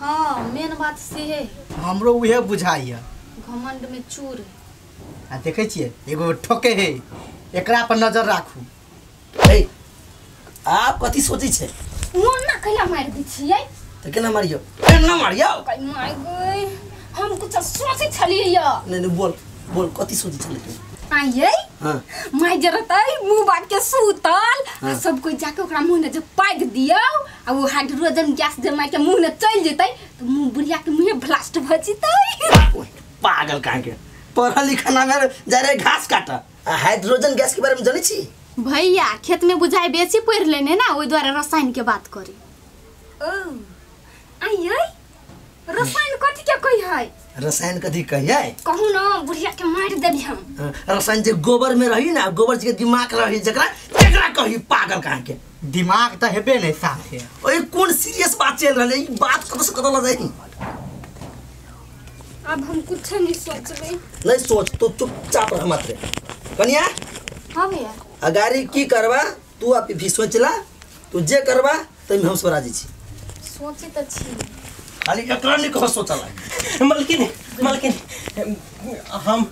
Speaker 2: हां मेन बात से है
Speaker 4: हमरो उहे बुझाइया
Speaker 2: घमंड में चूर
Speaker 4: आ देखे छिए एगो ठोके है एकरा पर नजर राखू
Speaker 3: ए आप कथि सोचै छे
Speaker 2: मन ना कैला मार दै छियै
Speaker 3: त केना मारियो केना मारियो
Speaker 2: कै मार गई हम कुछ सोचे छलिए या
Speaker 3: नहीं बोल कथि सोचै छले तू
Speaker 2: आइए
Speaker 3: हां
Speaker 2: माय जरतै मुंह बात के सूतल सब कोई जाके ओकरा मुंह में जे पाइक दियो आ वो हाइड्रोजन गैस जे माय के मुंह में चल जेतै तो मुंह बुढ़िया के मुंह ब्लास्ट भ जेतै
Speaker 3: पागल काहे के पढ़ा लिखा ना में जा रे घास काटा हाइड्रोजन गैस के बारे में जानै छी
Speaker 2: भैया खेत में बुझाई बेसी पड़ लेने ना ओई द्वारा रसायन के बात करे ओ आइए रसायन कथि के कहि है
Speaker 3: रसायन कथि कहिए
Speaker 2: कहू ना बुढ़िया के मार देबी हम
Speaker 3: रसायन जे गोबर में रही ना गोबर के दिमाग रही जकरा कही पागल काहे के
Speaker 4: दिमाग त हेबे नहीं साफ है
Speaker 3: ओए कौन सीरियस बात चल रहले ई बात कब से कतल जाई
Speaker 2: अब हम कुछ नहीं सोचबे
Speaker 3: नहीं सोच तो चुपचाप रह मत रे कन्या
Speaker 2: हां भैया
Speaker 3: अगारी की करबा तू आप भी सोचला तू जे करबा तई हम सब राजी छी
Speaker 2: सोचे त छी
Speaker 3: खाली एकरा नहीं कह सोचला
Speaker 8: मलकिनी हम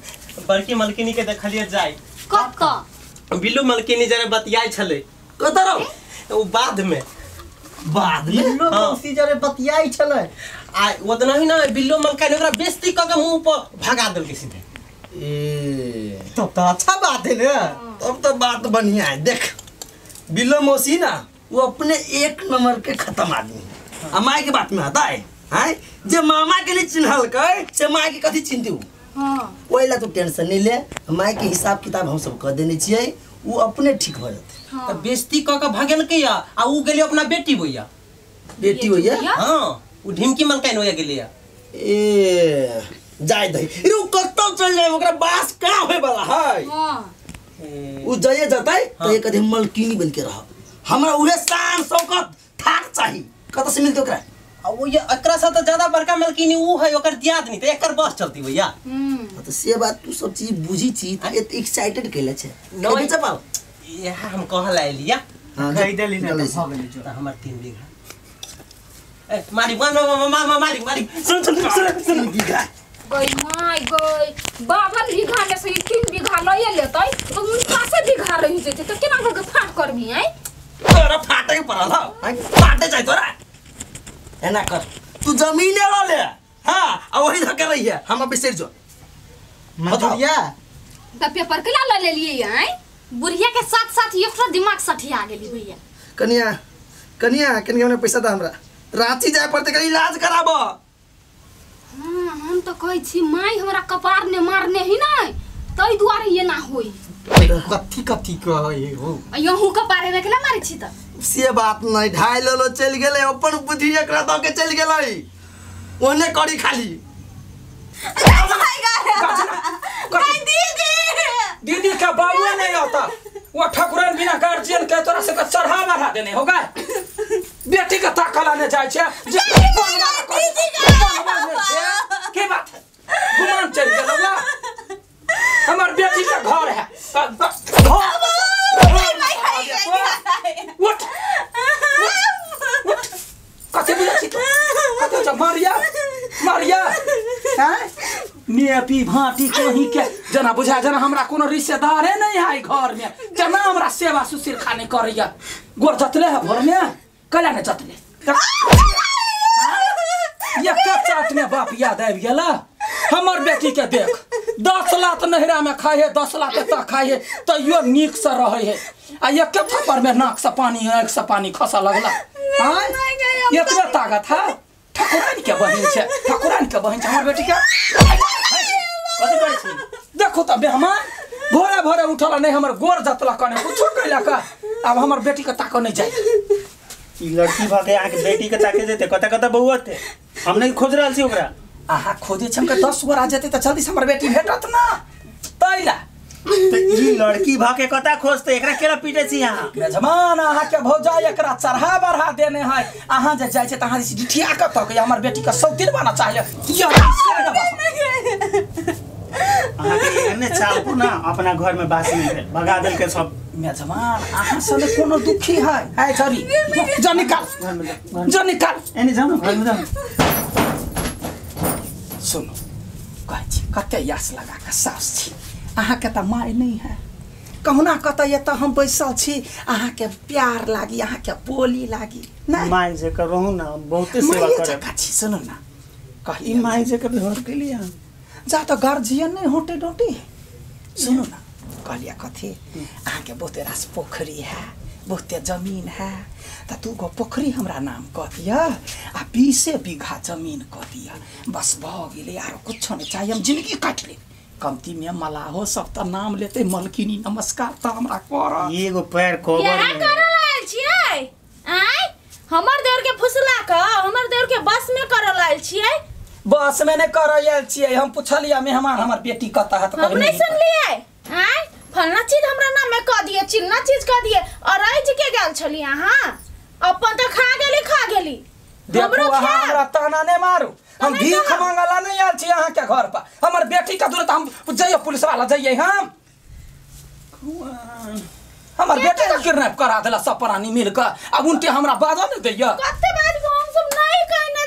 Speaker 8: बड़की मलकिनी के देखलिए जाय
Speaker 2: कत
Speaker 8: बिल्लू मलकिनी जरे बतियाई छले
Speaker 3: कतरो
Speaker 8: ओ बाद में
Speaker 4: बिल्लो मौसी जरे बतियाई छले
Speaker 8: आ ओतना ही ना बिल्लू मलकिनी ओकरा बेइज्जती क के मुंह पर भगा देल के सीधे
Speaker 3: ए
Speaker 4: तब तो अच्छा बात है ना
Speaker 3: तब तो बात बढ़िया है देख बिल्लो मौसी ना वो अपने एक नंबर के खत्म आदमी अमाई के बात में आता है हैं जे मामा के लिए चिन्हल कर से माई के कथि चिन्हती
Speaker 2: हां
Speaker 3: ओइला तू टेंशन नहीं ले माई के हिसाब किताब हम सब कर देने छिए वो अपने ठीक हो जाते
Speaker 8: त बेइज्जती क के भागल के आ उ गेली अपना बेटी होइया
Speaker 3: बेटी होइया
Speaker 8: हां उ ढिमकी मलकाइन होइया गेली
Speaker 3: ए जाय दई रू कत्तो चल जाए ओकरा बास का होय वाला है
Speaker 2: हां
Speaker 3: उ जये जतै तो एक दिन मलकिनी बन के रह हमरा उहे शान शौकत ठाक चाहिए कत से मिलते ओकरा
Speaker 8: आ वो ये एकरा से त ज्यादा बड़का मलकिनी उ है ओकर दियाद नहीं त एकर बस चलती भैया
Speaker 3: तो से बात तू सब चीज बुझी छी त एक्साइटेड केले छे
Speaker 8: नहीं।
Speaker 3: चपाल
Speaker 8: यह हम कहला लिया
Speaker 4: कहि देली ना
Speaker 3: जल्दी
Speaker 4: तो भ गेली जो
Speaker 8: त हमर 3 बीघा ए मालिक मालिक सुन
Speaker 3: बीघा
Speaker 2: गई माय गई बावन बीघा में से 3 बीघा लए लेतै तो 49 बीघा रही जेते तो केना के फाट करबी हैं
Speaker 3: तोरा फाटे के पड़ल ह फाटे जाय तोरा एना कर तू जमीने ला ले हां आ वही धके रही है हम बिसर जो
Speaker 4: मतरिया
Speaker 2: त पेपर के ला ले लिए हैं बुढ़िया के साथ साथ एकरा दिमाग सठिया गेली भैया
Speaker 3: कनिया हमने पैसा दा हमरा रांची जाय पड़ते के इलाज कराबो
Speaker 2: हां हम तो कहै छी माई हमरा कपार ने मारने ही नहीं तई दुआरे ये ना होई
Speaker 4: कथी कहे हो
Speaker 2: यहू कपारे में केला मारै छी त
Speaker 3: से बात नहीं ढाई लो चल गेले अपन बुद्धि एकरा द के चल गेलै ओने करी खाली
Speaker 1: दीदी का बाबुआ नहीं आता वो ठकुरन बिना गार्जियन के तोरा से चढ़ा बढ़ा देने होगा बेटी का ताकला ने जाय छे के बात है गुमान चल गेलवा हमर बेटी का घर है उठ कते बुझी कते जा मारिया हैं नेपी भाटी कहीं के जना बुझा जना हमरा कोनो रिश्तेदार है नहीं है घर में जना हमरा सेवा सुशील खाने करैया गोर जतले है घर में कला ने जतले ये कच्चाट में बाप याद आबि गेला हमर बेटी के देख 10 लाख नहरा में खाए 10 लाख तक खाए तो यो नीक से रहे है आ ये के थप्पड़ में नाक से पानी आँख से पानी खसा लगला हां ये तो ताकत है ठाकुरानी के बहन छे हमर बेटी के कथि करै छी देखो त मेहमान भोरे उठला नहीं हमर गोर जतला कने कुछो कैला का अब हमर बेटी के ताको नहीं जाय
Speaker 8: ई लड़की भागे आके बेटी के ताके देते कता बउआते हम नहीं खोज रहल छी ओकरा
Speaker 1: आहा खोजे छम के 10 गोर आ जेते त जल्दी से हमर बेटी भेटत ना तैला
Speaker 8: तो ई लड़की भागे कता खोजते एकरा केला पीटे छी यहां
Speaker 1: मेजमान आहा के भौजा एकरा चढ़ा बढ़ा देने है आहा जे जाय छै त आहा ठिया के तक हमर बेटी का सौतीन बना चाहिए
Speaker 8: आहा के एने चालू ना अपना घर में बास नहीं है भगा देल के सब
Speaker 1: मेजमान आहा सने कोनो दुखी है छरी जो निकाल
Speaker 8: एने जाऊ घर में जाऊ
Speaker 1: सुनो कहै छी कते यास लगा के सास छी आहा के त माय नहीं है कहुना कत ये त हम बैसल छी आहा के प्यार लागी आहा के बोली लागी ना
Speaker 8: माय जे करहु ना बहुते सेवा करे
Speaker 1: छी सुनो ना
Speaker 8: कही माय जे कर घर के लिए
Speaker 1: जा तो गार्जियन नहीं होटे डोटी सुनो ना कहलिया कथी आहा के बहुते रास पोखरी है बहुते जमीन है त तू गो पोखरी हमरा नाम कह दिया आ 20 बीघा जमीन कह दिया बस भ गेले यार कुछ नहीं चाहिए हम जिंदगी काट ले कमती में मलाहो सब त नाम लेते मलकिनी नमस्कार त हमरा कर
Speaker 8: एगो पैर कोबर में
Speaker 5: कर लायल छियै आय हमर देवर के फुसला का हमर देवर के बस में कर लायल छियै
Speaker 1: बस में नहीं कर आयल छियै हम पूछलिया मेहमान हमर बेटी कत है त
Speaker 5: हम नहीं सुनलिए आय फलना चीज हमरा नाम में कह दिए चिन्ना चीज कह दिए और आई जी के गेल छली हां अपन त खा गेली
Speaker 1: देखो हमरा ताना नहीं मारू हम भीख मांगला नहीं आल छी यहां के घर पर हमर बेटी का दूर त हम जइयो पुलिस वाला जइए हम हमर बेटी का किडनैप करा देला सब प्राणी मिल के अब उनटे हमरा बाजा न दैया
Speaker 5: कते बात हम सब नहीं कहने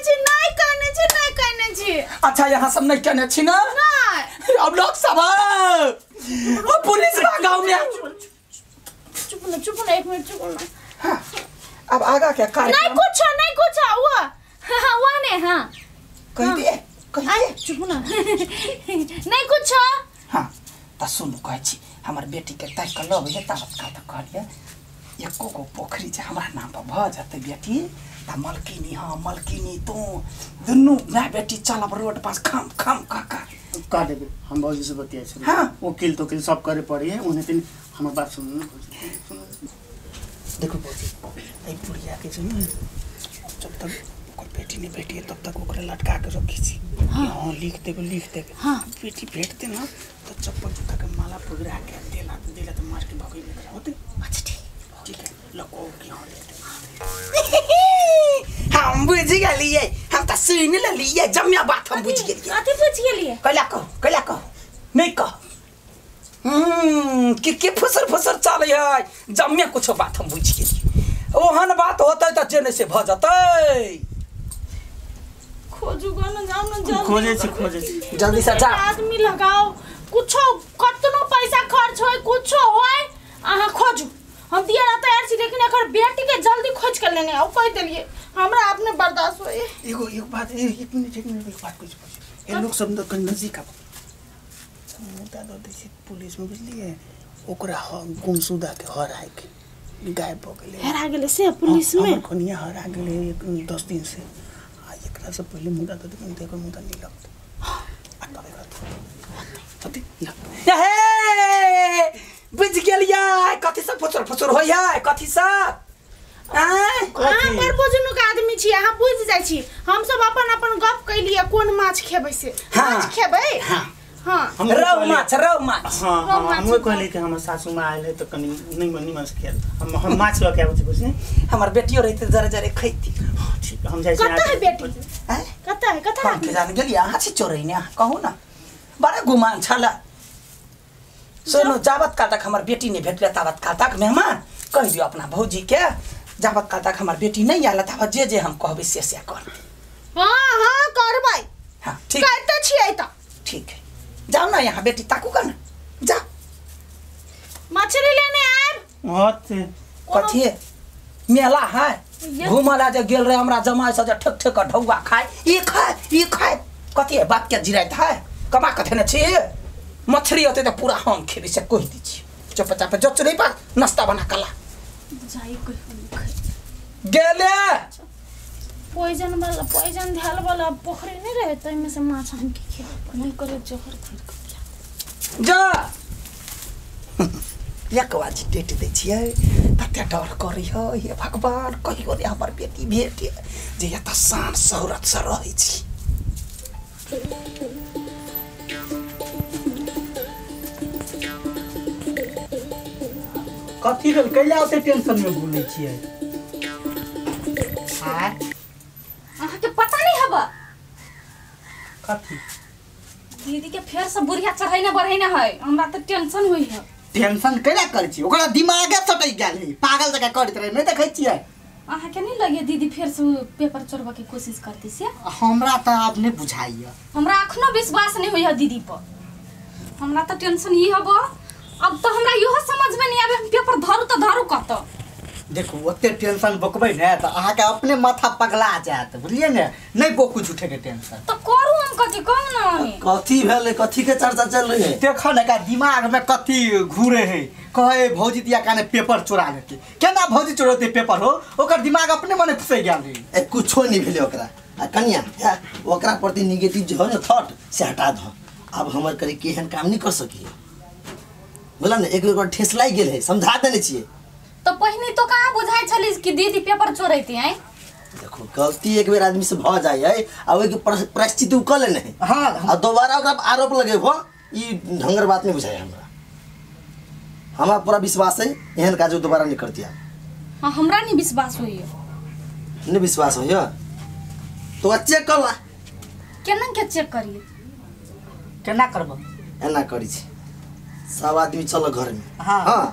Speaker 5: छी
Speaker 1: अच्छा यहां सब नहीं कहने छी ना
Speaker 5: नहीं
Speaker 1: अब लोग सब पुलिस का गांव में
Speaker 5: चुप ना 1 मिनट चुप ना
Speaker 1: अब आगा क्या कार्य
Speaker 5: नहीं कुछ हुआ हुआ ने हां
Speaker 1: कह दे
Speaker 5: चुप ना नहीं कुछ
Speaker 1: हां त सुन कहै छी हमर बेटी के तक लब है तावत का त कहलिए एको को पोखरी जे हमरा नाम पर भ जते बेटी त मलकिनी तो दुनु ना बेटी चलब रोड पास खम काका
Speaker 8: का देबे हम भौजी से बतिया छी
Speaker 1: हां
Speaker 8: वकील तो सब करे पड़ी है उन्हें दिन हमर बात सुन देखो भौजी ए बुढ़िया के सुन जब तक ओकर बेटी नहीं बेटी है तब तक ओकरे लटका के रखी छी हां लिख देबे हां बेटी भेटते ना तो चप्पल जूता के माला पगड़ा के देला तो मार के भगई में होते
Speaker 1: अच्छा
Speaker 8: ठीक है लको की हां
Speaker 1: हम बुझ गेलिए हम त सुन लेलिए जम्या बात हम बुझ गेलिए
Speaker 5: अथी पूछ गेलिए
Speaker 1: कला कहो नहीं कह के फसर चले है जम्या कुछ बात हम बुझ गेलिए ओहन बात होते त जेने से भ जतै
Speaker 5: खोजू गन जाम न
Speaker 8: खोजे
Speaker 1: जल्दी से जा
Speaker 5: आदमी लगाओ कुछो कतनो पैसा खर्च होय कुछो होय आहा खोजू हम दिया तैयार छी लेकिन एकर बेटी के जल्दी खोज कर लेने आओ कह देलिए हमरा अपने बर्दाश्त होए
Speaker 8: एगो बात 1 मिनट एक बात कुछ ये लोग सब तो नजदीक आ मुद्दा दो देसी पुलिस में बुझलिए ओकरा गुमसुदा के हरा के गायब हो गेले
Speaker 5: हरा गेले से पुलिस में
Speaker 8: कोनिया हरा गेले 10 दिन से एकरा से पहले मुद्दा दो दिन देखो मुद्दा नहीं लगत
Speaker 1: हे बुझ गेलिए कथि से फुसर होय है कथि से
Speaker 5: अहाँ पर बुझनुक आदमी छी, अहाँ बुझ जाइ छी। हम सब अपन अपन गप कैलिए कोन माछ खेबै से। माछ खेबै?
Speaker 4: हां
Speaker 5: हां
Speaker 1: रौ माछ
Speaker 4: हां हम कहले कि हमर सासू माँ आइले त कनी नहीं माछ खेल हम माछ ल के आबै छी बुझने
Speaker 1: हमर बेटियो रहिते जरे जरे खैती।
Speaker 4: ठीक हम जाइ छी।
Speaker 5: कतऽ है बेटी?
Speaker 1: हैं
Speaker 5: कतऽ है? कतऽ
Speaker 1: हम के जान गेली अहाँ छी चोरैने कहू ना बड़ा गुमान छला। सुनो जावत काल तक हमर बेटी नहीं भेटले तावत काल तक मेहमान कह दियो अपना भौजी के जावत काल तक हमर बेटी नहीं आला तावत जे हम कहबै से कर।
Speaker 5: हां करबै।
Speaker 1: हां ठीक
Speaker 5: करते छियै त।
Speaker 1: ठीक है जाओ ना यहाँ बेटी ताकू का ना जा
Speaker 5: मछली लेने आब।
Speaker 4: होत
Speaker 1: कथी मेला है घूमला जे गेल रहे हमरा जमाई से ठक ठक ढौआ खाए ई खाए कथी है बात के जिराइत है कमा कथे न छी मछली होते तो पूरा हम खेबी से कह दी छी चुपचाप जो चुनी पर नाश्ता बना कला
Speaker 5: जाई कोई
Speaker 1: गेले
Speaker 5: पोइजन ध्याल वाला पोखरी नहीं रहे त में से माछ हम के खेब नहीं करे जोहर खरीद के
Speaker 1: जा एक बाजी डेट दै छियै तते डर करी हो हे भगवान कहियो रे हमर बेटी भेटे जे एत शान शौरत से रहै छी।
Speaker 4: कथी भेल कैला ओते टेंशन में बोलै छियै? हां
Speaker 2: अहाँ के पता नहीं हबा
Speaker 4: कथी
Speaker 2: दीदी के फेर से बुढ़िया चढ़ैने बढ़ैने है हमरा त टेंशन होई है।
Speaker 4: टेंशन कैला करै छी ओकरा दिमागे सटै गेल है पागल जका करैत रहे नहीं देखै छियै?
Speaker 2: अहाँ के नहीं लगे दीदी फेर से पेपर चोरबा के कोशिश करती से?
Speaker 4: हमरा त आप नहीं बुझाइया।
Speaker 2: हमरा अखनो विश्वास नहीं होई है दीदी पर। हमरा त टेंशन ही हबा अब तो हमरा यो समझ में नहीं आवे हम पेपर धरू त धरू कत।
Speaker 4: देखो ओते टेंशन बकबै ने त अहाँ के अपने माथा पगला जात बुझलिए ने नहीं बोकु झूठे के टेंशन
Speaker 2: तो करू हम कथी कहू ना हमें
Speaker 3: कथी भेले कथी के चर्चा चल रही है?
Speaker 4: देखो ना का दिमाग में कथी घूरे है कहे भौजी दिया काने पेपर चुरा लेते केना भौजी चोरते पेपर हो ओकर दिमाग अपने मने फुसे गेल है।
Speaker 3: ए कुछो नहीं भेले ओकरा आ कन्या ओकरा प्रति नेगेटिव जो है ना थॉट से हटा दो। अब हमर करे केहन काम नहीं कर सकी बोला ना एक बार ठेस लाग गेल है समझा देने छिए।
Speaker 2: तो पहिने तो कहाँ बुझाई छली कि दीदी पेपर चोरैती हैं?
Speaker 3: देखो गलती एक बेर आदमी से भ जाय है आ ओके प्रायश्चित क लेने है।
Speaker 4: हां
Speaker 3: आ दोबारा ओकरा आरोप लगेबो ई ढंगर बात नहीं बुझाय हमरा। हमरा पूरा विश्वास है एहन काज दोबारा नहीं करतिया।
Speaker 2: हां हमरा नहीं विश्वास होई है।
Speaker 3: नहीं विश्वास हो या तो चेक कर ला
Speaker 2: केना के चेक करिए?
Speaker 4: केना करबो?
Speaker 3: एना करी छी सब आदमी चलो घर में।
Speaker 4: हाँ।
Speaker 3: हां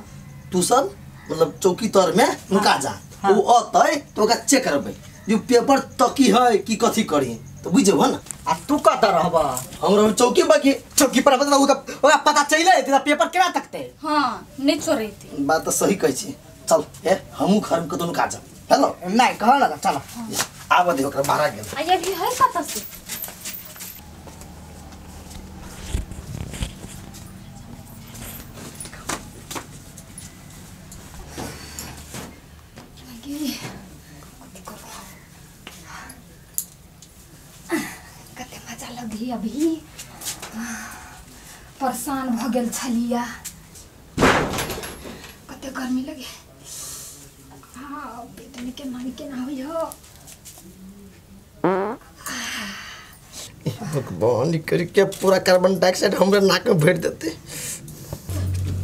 Speaker 3: तू सब मतलब चौकी तर में नुका जा।
Speaker 4: हाँ।
Speaker 3: वो अतै तो ओकरा चेक करबै जो पेपर तकी है कि कथी करी तो बुझबो ना।
Speaker 4: आ तू कत रहबा?
Speaker 3: हमरा चौकी बाकी
Speaker 4: चौकी पर मतलब ओकरा पता चले त पेपर केना तकते?
Speaker 2: हां नहीं चोरैती।
Speaker 3: बात तो सही कहै छी। चल ए हमहु घर में कतौ नुका जा। हेलो
Speaker 4: नहीं कह ना चलो
Speaker 3: आब दे ओकरा बाहर गेल।
Speaker 2: आ ये भी है कत से? कते मजा लगी अभी परेशान भ गेल छलिया कते गर्मी लगे हाँ पेट में के ना होई हो
Speaker 3: भगवान करके पूरा कार्बन डाइऑक्साइड हमरे नाक में भर देते।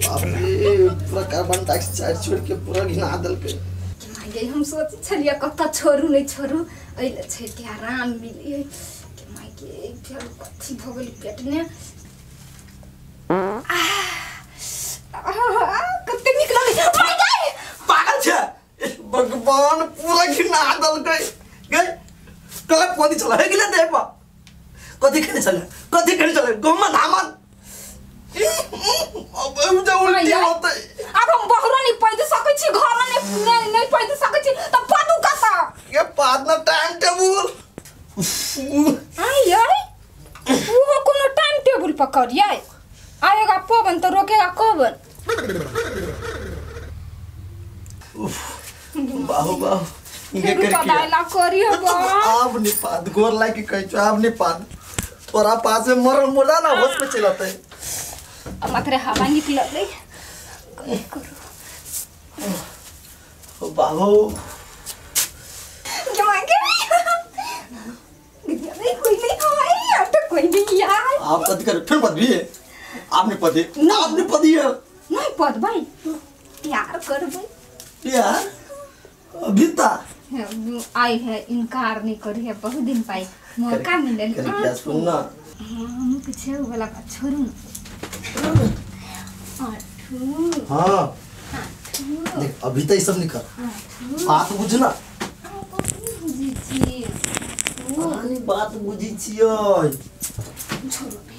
Speaker 3: बाप रे पूरा कार्बन डाइऑक्साइड छोड़ के पूरा घिना दल के।
Speaker 2: माये हम सोच छलिया कत छोरू नहीं छोरू अइले छै के आराम मिली के माय के फेर कथी भ गेल पेट में कते निक लगे माय
Speaker 3: पागल छे भगवान पूरा घिना दल के कल कोदी चला है गेले देबा कथी करे चले गम नामन अब जो उल्टी होते
Speaker 2: अब हम बहरो नहीं पैद सकै छी घर में नहीं पैद सकै छी त पादू कता
Speaker 3: ये पादना टाइम टेबल
Speaker 2: आई यार वो कोनो टाइम टेबल पकड़िए आएगा पवन तो रोकेगा कौन?
Speaker 3: बाहु बाहु ये
Speaker 2: रुपा डायला करियो बा
Speaker 3: अब नहीं पाद गोर लाइक कह छ अब नहीं पाद तोरा पास में मर मुर्दा ना होश में चलते
Speaker 2: मात्र हवा निकल गई
Speaker 3: बाहु
Speaker 2: नहीं कोई नहीं आई अब तो कोई नहीं यार।
Speaker 3: आप कथी कर फिर पद भी है आपने पद है आपने पद है
Speaker 2: नहीं पद भाई प्यार कर भाई
Speaker 3: यार अभी ता
Speaker 2: आई है इनकार नहीं करी है बहुत दिन पाई मौका मिलल
Speaker 3: कर क्या सुनना
Speaker 2: हम पीछे वाला का छोड़ू आठू
Speaker 3: हां देख अभी तो ये सब नहीं कर बात बुझ ना अरे बात बुझी छियो
Speaker 2: छोड़ो भी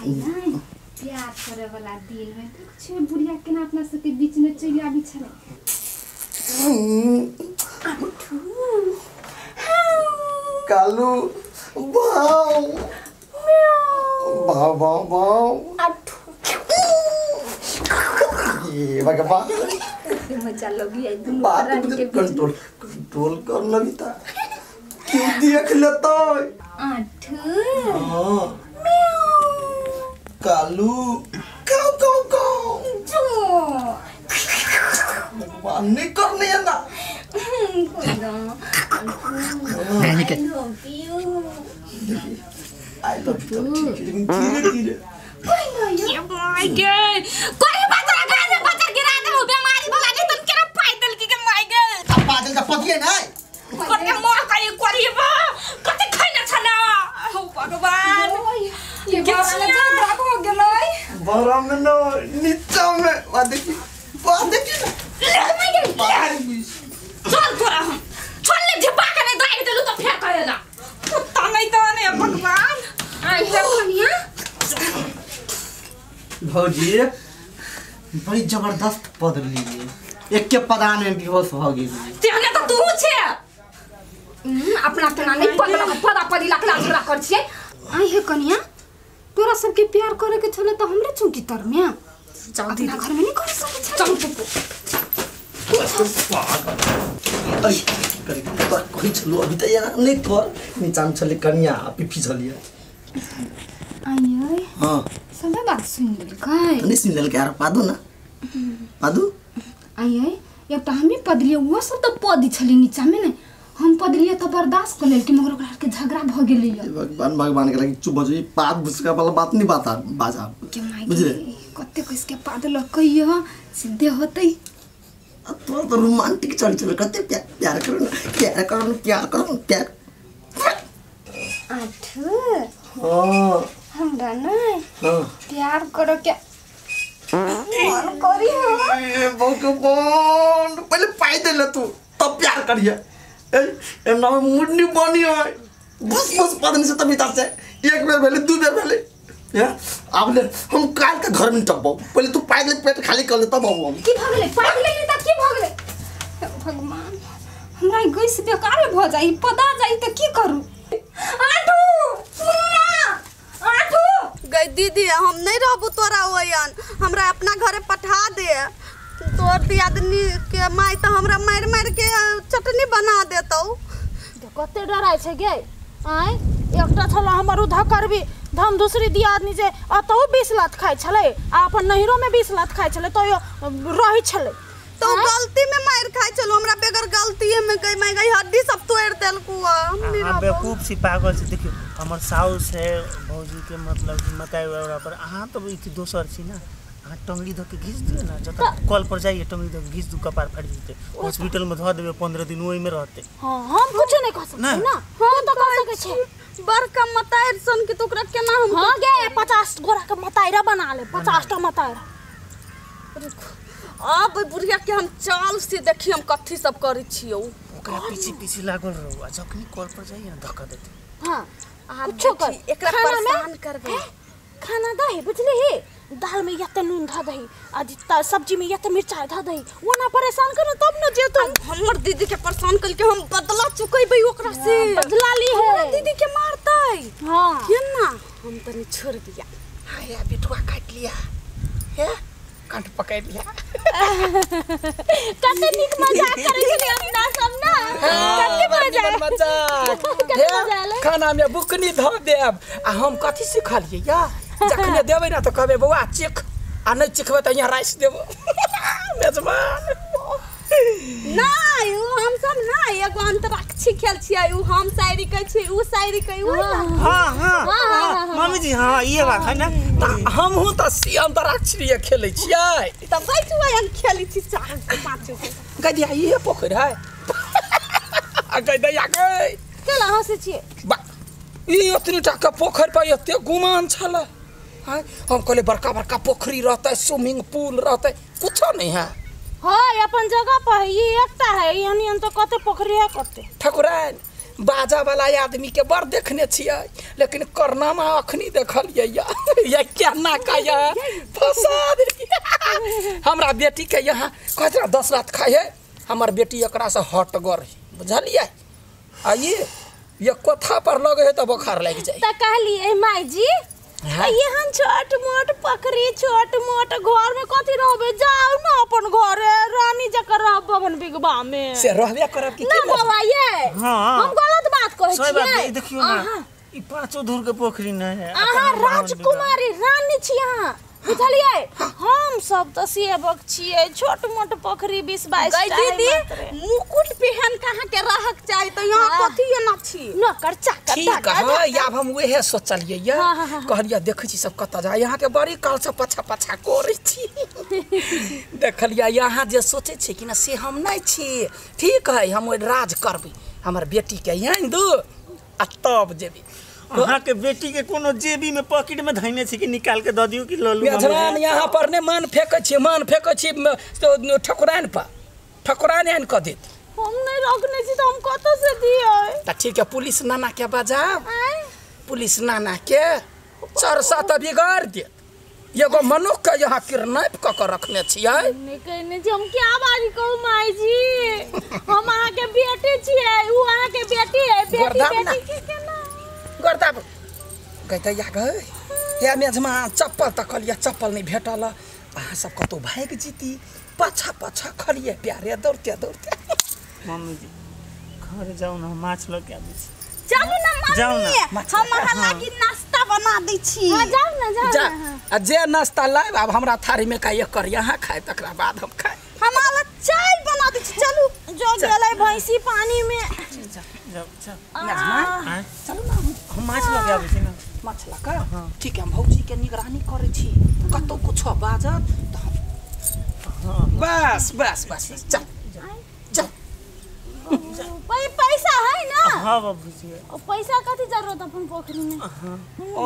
Speaker 2: आई ना प्यार करे वाला दिल में तो कुछ बुढ़िया के ना अपना सबके बीच में चली आबी छले
Speaker 3: Kalu wow wow wow wow ये भगवान
Speaker 2: मजा लगी आई तुम
Speaker 3: बात मुझे कंट्रोल कंट्रोल कर लगी था क्यों देख लेता
Speaker 2: आठू
Speaker 3: हां कालू काऊ काऊ काऊ
Speaker 2: जो
Speaker 3: नहीं करने है ना
Speaker 2: नहीं के
Speaker 3: आई लव यू लेकिन धीरे धीरे
Speaker 2: माय गॉड कोई बता गाने बता गिरा दे बीमारी भला नहीं तुम केरा पैदल की के माय गॉड
Speaker 3: अब बादल का पतिए ना
Speaker 2: कोते मोह करी करीबा कते खाइना छना हो भगवान ये बाबा ने बाबा हो गेलै
Speaker 3: बरा में न नीचा में वा देखी बाहर भी
Speaker 2: चल तोरा हम छोड़ले ढिब्बा के नहीं दाइ देलु तो फेर कहेला कुत्ता नहीं तो ने भगवान आई है कनिया
Speaker 3: भौजी बड़ी जबरदस्त पद ली एक के पदान में बेहोश हो गई
Speaker 2: तेने तो तू छे अपना तना नहीं पदा पदी लकड़ा झगड़ा कर छिए आई है कनिया तोरा सबके प्यार करे के छले तो हमरे चुकी तर में अपना घर में नहीं कर सकत चल
Speaker 3: आई करे तो कोई चलो अभी तो यार नहीं कर नीचा चले कन्या पिफी चलिए
Speaker 2: आई
Speaker 3: हां
Speaker 2: सब बात सुन ले काय
Speaker 3: नहीं सुन ले यार पादू ना पादू
Speaker 2: आई एक तो हमें पदलिए वो सब तो पदी छली नीचा में नहीं हम पदलिए तो बर्दाश्त कर लेल कि मगर ओकरा के झगड़ा भ गेलै
Speaker 3: भगवान भगवान के लगी चुप बजो पाद बुसका वाला बात नहीं बाता बाजा बुझले
Speaker 2: कते किस के पादल कहियो सीधे होतै
Speaker 3: तो रोमांटिक चल कते प्यार करो प्यार
Speaker 2: आठू
Speaker 3: हां
Speaker 2: हमरा नहीं
Speaker 3: हां
Speaker 2: प्यार करो क्या मन करी हो
Speaker 3: भगवान पहले पाई दे ले तू तब प्यार करिए ए ना मुडनी बनी है बस पदन से तभी तक से एक बेर भेले दू बेर भेले या आपने हम काल के घर में टपो पहले तू पाई ले पेट खाली कर ले तब हम
Speaker 2: की भगले पाई ले त की भगले भगवान हमरा गैस बेकार भ जाई पदा जाई त की करू आठू सुनना आठू
Speaker 7: गई दीदी हम नहीं रहबू तोरा ओयन हमरा अपना घरे पठा दे तोर दियादनी के माई तो हमरा मार मार के चटनी बना देतौ
Speaker 5: कते डराय छै गे आय एकटा छला हमर उधा करबी धम दूसरी दियादनी जे अतौ 20 लात खाइ छले आ अपन नहिरो में 20 लात खाइ छले तो रही छले
Speaker 7: तो गलती में मार खाइ चलो हमरा बेगर गलती में गई हड्डी सब तोड़ देलकू
Speaker 8: हां बेवकूफ सी पागल से देखियो हमर साउस है भौजी के मतलब मताई वाला पर अहां तो ई दोसर छी ना आ टंगड़ी धो के घिस दियो ना जब तक कॉल पर जाइए टंगड़ी धो के घिस दू कपार फाड़ जते हॉस्पिटल में धो देबे 15 दिन ओई में रहते
Speaker 5: हां हम कुछ नहीं कह सकते ना हम तो कह सके छे
Speaker 7: बड़का मतायर सन के तोकरा केना हम
Speaker 5: हां गे 50 गोरा के मतायरा बना ले 50 टा मतायरा
Speaker 7: अब बुढ़िया के हम चाल से देखी हम कथि सब करै छियो
Speaker 8: ओकरा पीछे लागल रहो आ जखनी कॉल पर जाइए ना धक्का देते
Speaker 5: हां
Speaker 7: कुछ कर एकरा परेशान करबे
Speaker 5: खाना दही बुझली ही दाल में यते नून धा दही आज सब्जी में यते मिर्चा धा दही वो ना परेशान करो तब न जे तो
Speaker 7: हमर दीदी के परेशान कल के हम बदला चुकैबे ओकरा से
Speaker 5: बदला ली है
Speaker 7: हमर दीदी के मारतै
Speaker 5: हां
Speaker 7: केना हम तनी छोड़ दिया
Speaker 8: हाय बिठुआ काट लिया है काट पकड़ लिया
Speaker 5: कते निक मजाक करे छी अपना सब ना कते
Speaker 1: मजाक खाना में बुकनी ध देब आ हम कथि सिखलिए या जखने देबै ना तो कहबे बौआ चिख आ नहीं चिखबे त यहाँ राइस देबो मेजबान
Speaker 7: नहीं उ हम सब ना एगो अंतराक्षी खेल छियै उ हम शायरी कहै छी उ शायरी कहै उ
Speaker 8: हाँ मम्मी जी हाँ ये बात है ना
Speaker 1: हमहूँ तऽ अंतराक्षरी खेलै छियै
Speaker 7: त बैठू हम खेलै छी पाँचो
Speaker 1: गदिया ये पोखरि है गदिया गई
Speaker 7: केला हंसे छियै
Speaker 1: बा ई ओतनीटा के पोखरि पर एते गुमान छल हम कहले बड़का बड़का पोखरी रहता स्विमिंग पूल रहता कुछ नहीं है
Speaker 5: हां अपन जगह पर ये एकटा है यानी तो कते पोखरी है कते
Speaker 1: ठकुराइन बाजा वाला आदमी के बड़ देखने छियै लेकिन करनामा अखनी देखलियै या क्या ना काया फसाद हमरा बेटी के यहाँ कहत 10 रात खाए हमर बेटी एकरा से हट गर बुझलियै आइए ये कोथा पर लगे है तो बुखार लग जाए
Speaker 5: त कहली ए माई जी यहाँ छोट मोट पकड़ी छोट मोट घर में कथी रहबे जाओ ना अपन घरे रानी जकर रहब भवन बिगबा में
Speaker 1: से रहबे करब की
Speaker 5: ना बाबा ये
Speaker 8: हाँ
Speaker 5: हम गलत बात कहै
Speaker 8: सही बात
Speaker 5: छियै
Speaker 8: है देखियो ना ई 5 धूर के पोखरी न है
Speaker 5: अहाँ राजकुमारी रानी छी अहाँ बुझलियै हम सब त सेवक छियै छोट मोट पोखरी 20-22
Speaker 7: दीदी मुकुट पहन कहाँ के रहक चाहि त यहाँ कथी ना छी
Speaker 5: न खर्चा
Speaker 1: ठीक है या हम वहे सोचलियै या कहलिया देखै छी सब कत जा यहाँ के बड़ी काल से पछा पछा करै छी देखलिया यहाँ जे सोचे छी कि ना से हम नहीं छी ठीक है हम राज करबै हमर बेटी के यहाँ दू आ तब जेबी
Speaker 8: अहाँ के बेटी के कोनो जेबी में पॉकेट में धइने छी कि निकाल के द दियो कि ल लू
Speaker 1: मेजबान यहाँ पर ने मान फेकै छी ठकुराइन पर ठकुराइन आन क देत
Speaker 5: हम नहीं रखने छी त हम कत से दियै
Speaker 1: त ठीक है पुलिस नाना के बजाब पुलिस नाना के चरसा त बिगाड़ देत एगो मनुख के यहाँ किडनैप क के रखने छियै
Speaker 5: नहीं कहने छी हम क्या बारी कहू माई जी हम अहाँ के बेटी छियै उ अहाँ के बेटी है बेटी के केना
Speaker 1: गर्दा गइता या गए या मेजमा चप्पल तकलिया चप्पल नहीं भेटल अहाँ सब कतो भाग जीती पछा पछा खलिए प्यारे दौड़ते दौड़ते
Speaker 8: मम्मी जी घर जाऊ ना माछ ल के आबै छी
Speaker 7: चलू ना मम्मी हम अहाँ लागी नाश्ता बना दै छी
Speaker 5: हां जाऊ ना
Speaker 1: जा आ जे नाश्ता लाइब अब हमरा थारी में का एकर यहाँ खाए तकरा बाद हम खाए
Speaker 7: हमारा चाय बना दै छी चलू जो गेलै भैंसी पानी में
Speaker 8: जाऊ
Speaker 1: मेजमा
Speaker 8: चलू ना हम माछ ल के आबै छी ना
Speaker 1: मछला का ठीक है हम भौजी के निगरानी करे छी कतो कुछ बाजत त बस बस बस चल चल
Speaker 5: पैसा है ना
Speaker 8: हां बाबूजी
Speaker 5: पैसा कथी जरूरत अपन पोखरी में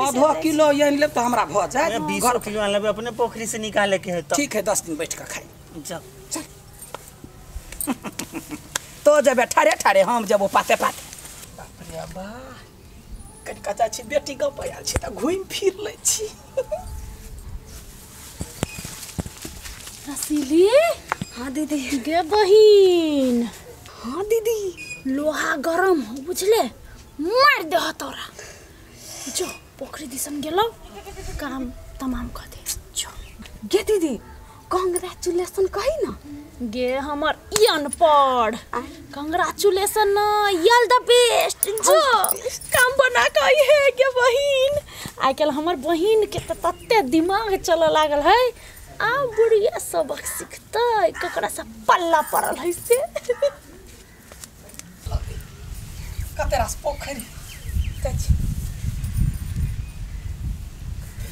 Speaker 1: आधा किलो यानी ले तो हमरा भ जाए
Speaker 8: 20 किलो लेबे अपने पोखरी से निकाले के है तो
Speaker 1: ठीक है 10 दिन बैठ के खाई
Speaker 8: जाओ
Speaker 1: चल तो जब ठारे ठारे हम जब पाते पाते बाप रे बा कनिका जा छी बेटी गाँव पर आयल छी त घुम फिर ले छी
Speaker 5: रसीली
Speaker 7: हाँ दीदी
Speaker 5: गे बहिन
Speaker 7: हाँ दीदी
Speaker 5: लोहा गरम हो बुझले मार दे तोरा जो पोखरी दिसन गेलो काम तमाम कर दे जो
Speaker 7: गे दीदी कांग्रेचुलेशन कही ना
Speaker 5: गे हमर अनपढ़ कांग्रेचुलेशन यल द बेस्ट जो काम बना के है गे बहिन आइ काल हमर बहिन के तत्ते दिमाग चल लागल है आ बुढ़िया सबक सीखतै ककरा से पल्ला पड़ल है से
Speaker 1: कते रास पोखरी तछ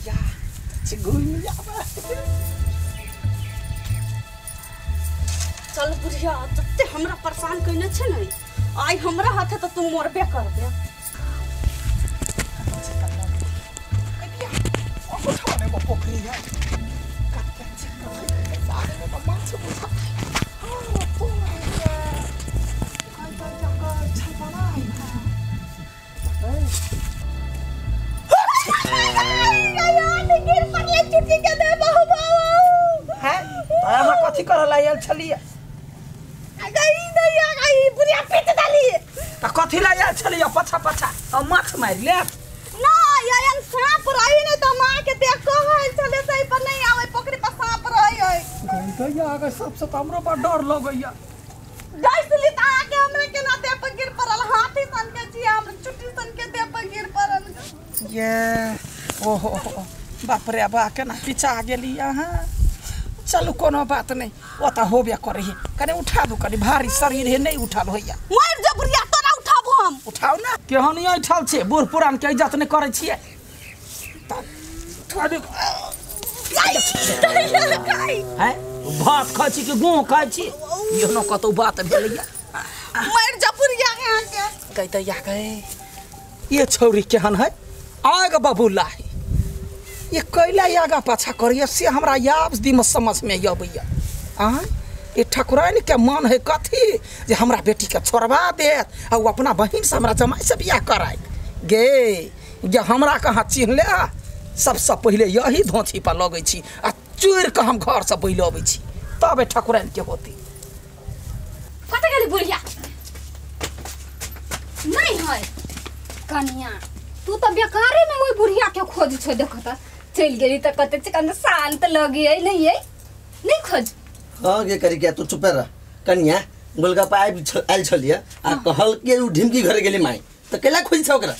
Speaker 1: या तछ घुम जाबा
Speaker 7: चल बुढ़िया जत्ते हमरा परेशान कइने छ नै आई हमरा हाथे तो तुम मरबे करबे
Speaker 1: ओठाने को पोखरी है कते चिकन सारे में माछ बुझा कथी करला आयल छलिए
Speaker 7: बुढ़िया पीट डाली
Speaker 1: त कथी ला आयल छलिए पछा पछा और माछ मार ले
Speaker 7: ना यायन सांप रही नहीं तो मां के देख कहल चले सही पर नहीं आवे पोखरी पर सांप रही है
Speaker 1: गइया अगर सबसे त हमरो बड़ डर लगइया
Speaker 7: जैसली ता के हमरे के ना दे पर गिर पड़ल हाथी सन के छी हम चुट्टी सन के दे पर गिर पड़ल
Speaker 1: ये ओहो बाप रे बा केना पिछा गेली यहाँ चलो कोनो बात नहीं वो तो होबे करे है कने उठा दो कने भारी शरीर है नहीं उठा भैया
Speaker 7: मर जा बुढ़िया तोरा उठाबो हम
Speaker 1: उठाओ ना केहनी उठल छे बूढ़ पुरान के इज्जत नहीं करे छिए है भात खाइ छी कि गूँ खाइ छी इहो कतौ बात भेलैया
Speaker 7: मर जा बुढ़िया यहाँ के
Speaker 1: कहते या कहे ये छौरी केहन है आग बबूला है ये कैला आगा पाछा करिए से हमरा याब दिम समझ में अबैया ये ठकुराइन के मन है कथी जे हमरा बेटी के छोड़वा देत और अपना बहिन से हमरा जमाई से बियाह कराए गे हमरा कहाँ चिन्ह ले सबसे पहले यही धोती पर लगे छी आ चोर के हम घर से बैल अबै छी तब ठकुराइन के होती
Speaker 2: कत गेली बुढ़िया नहीं है कन्या तू तो बेकारे में वही बुढ़िया के खोज छो देखत चल गेली त कते चिकन शांत लगी है नहीं खोज
Speaker 3: हां के करी क्या तू चुप रह कन्या गोलगा पाइप आइल छलिया आ कहल के उ ढिमकी घर गेली माई त केला खोज छ ओकरा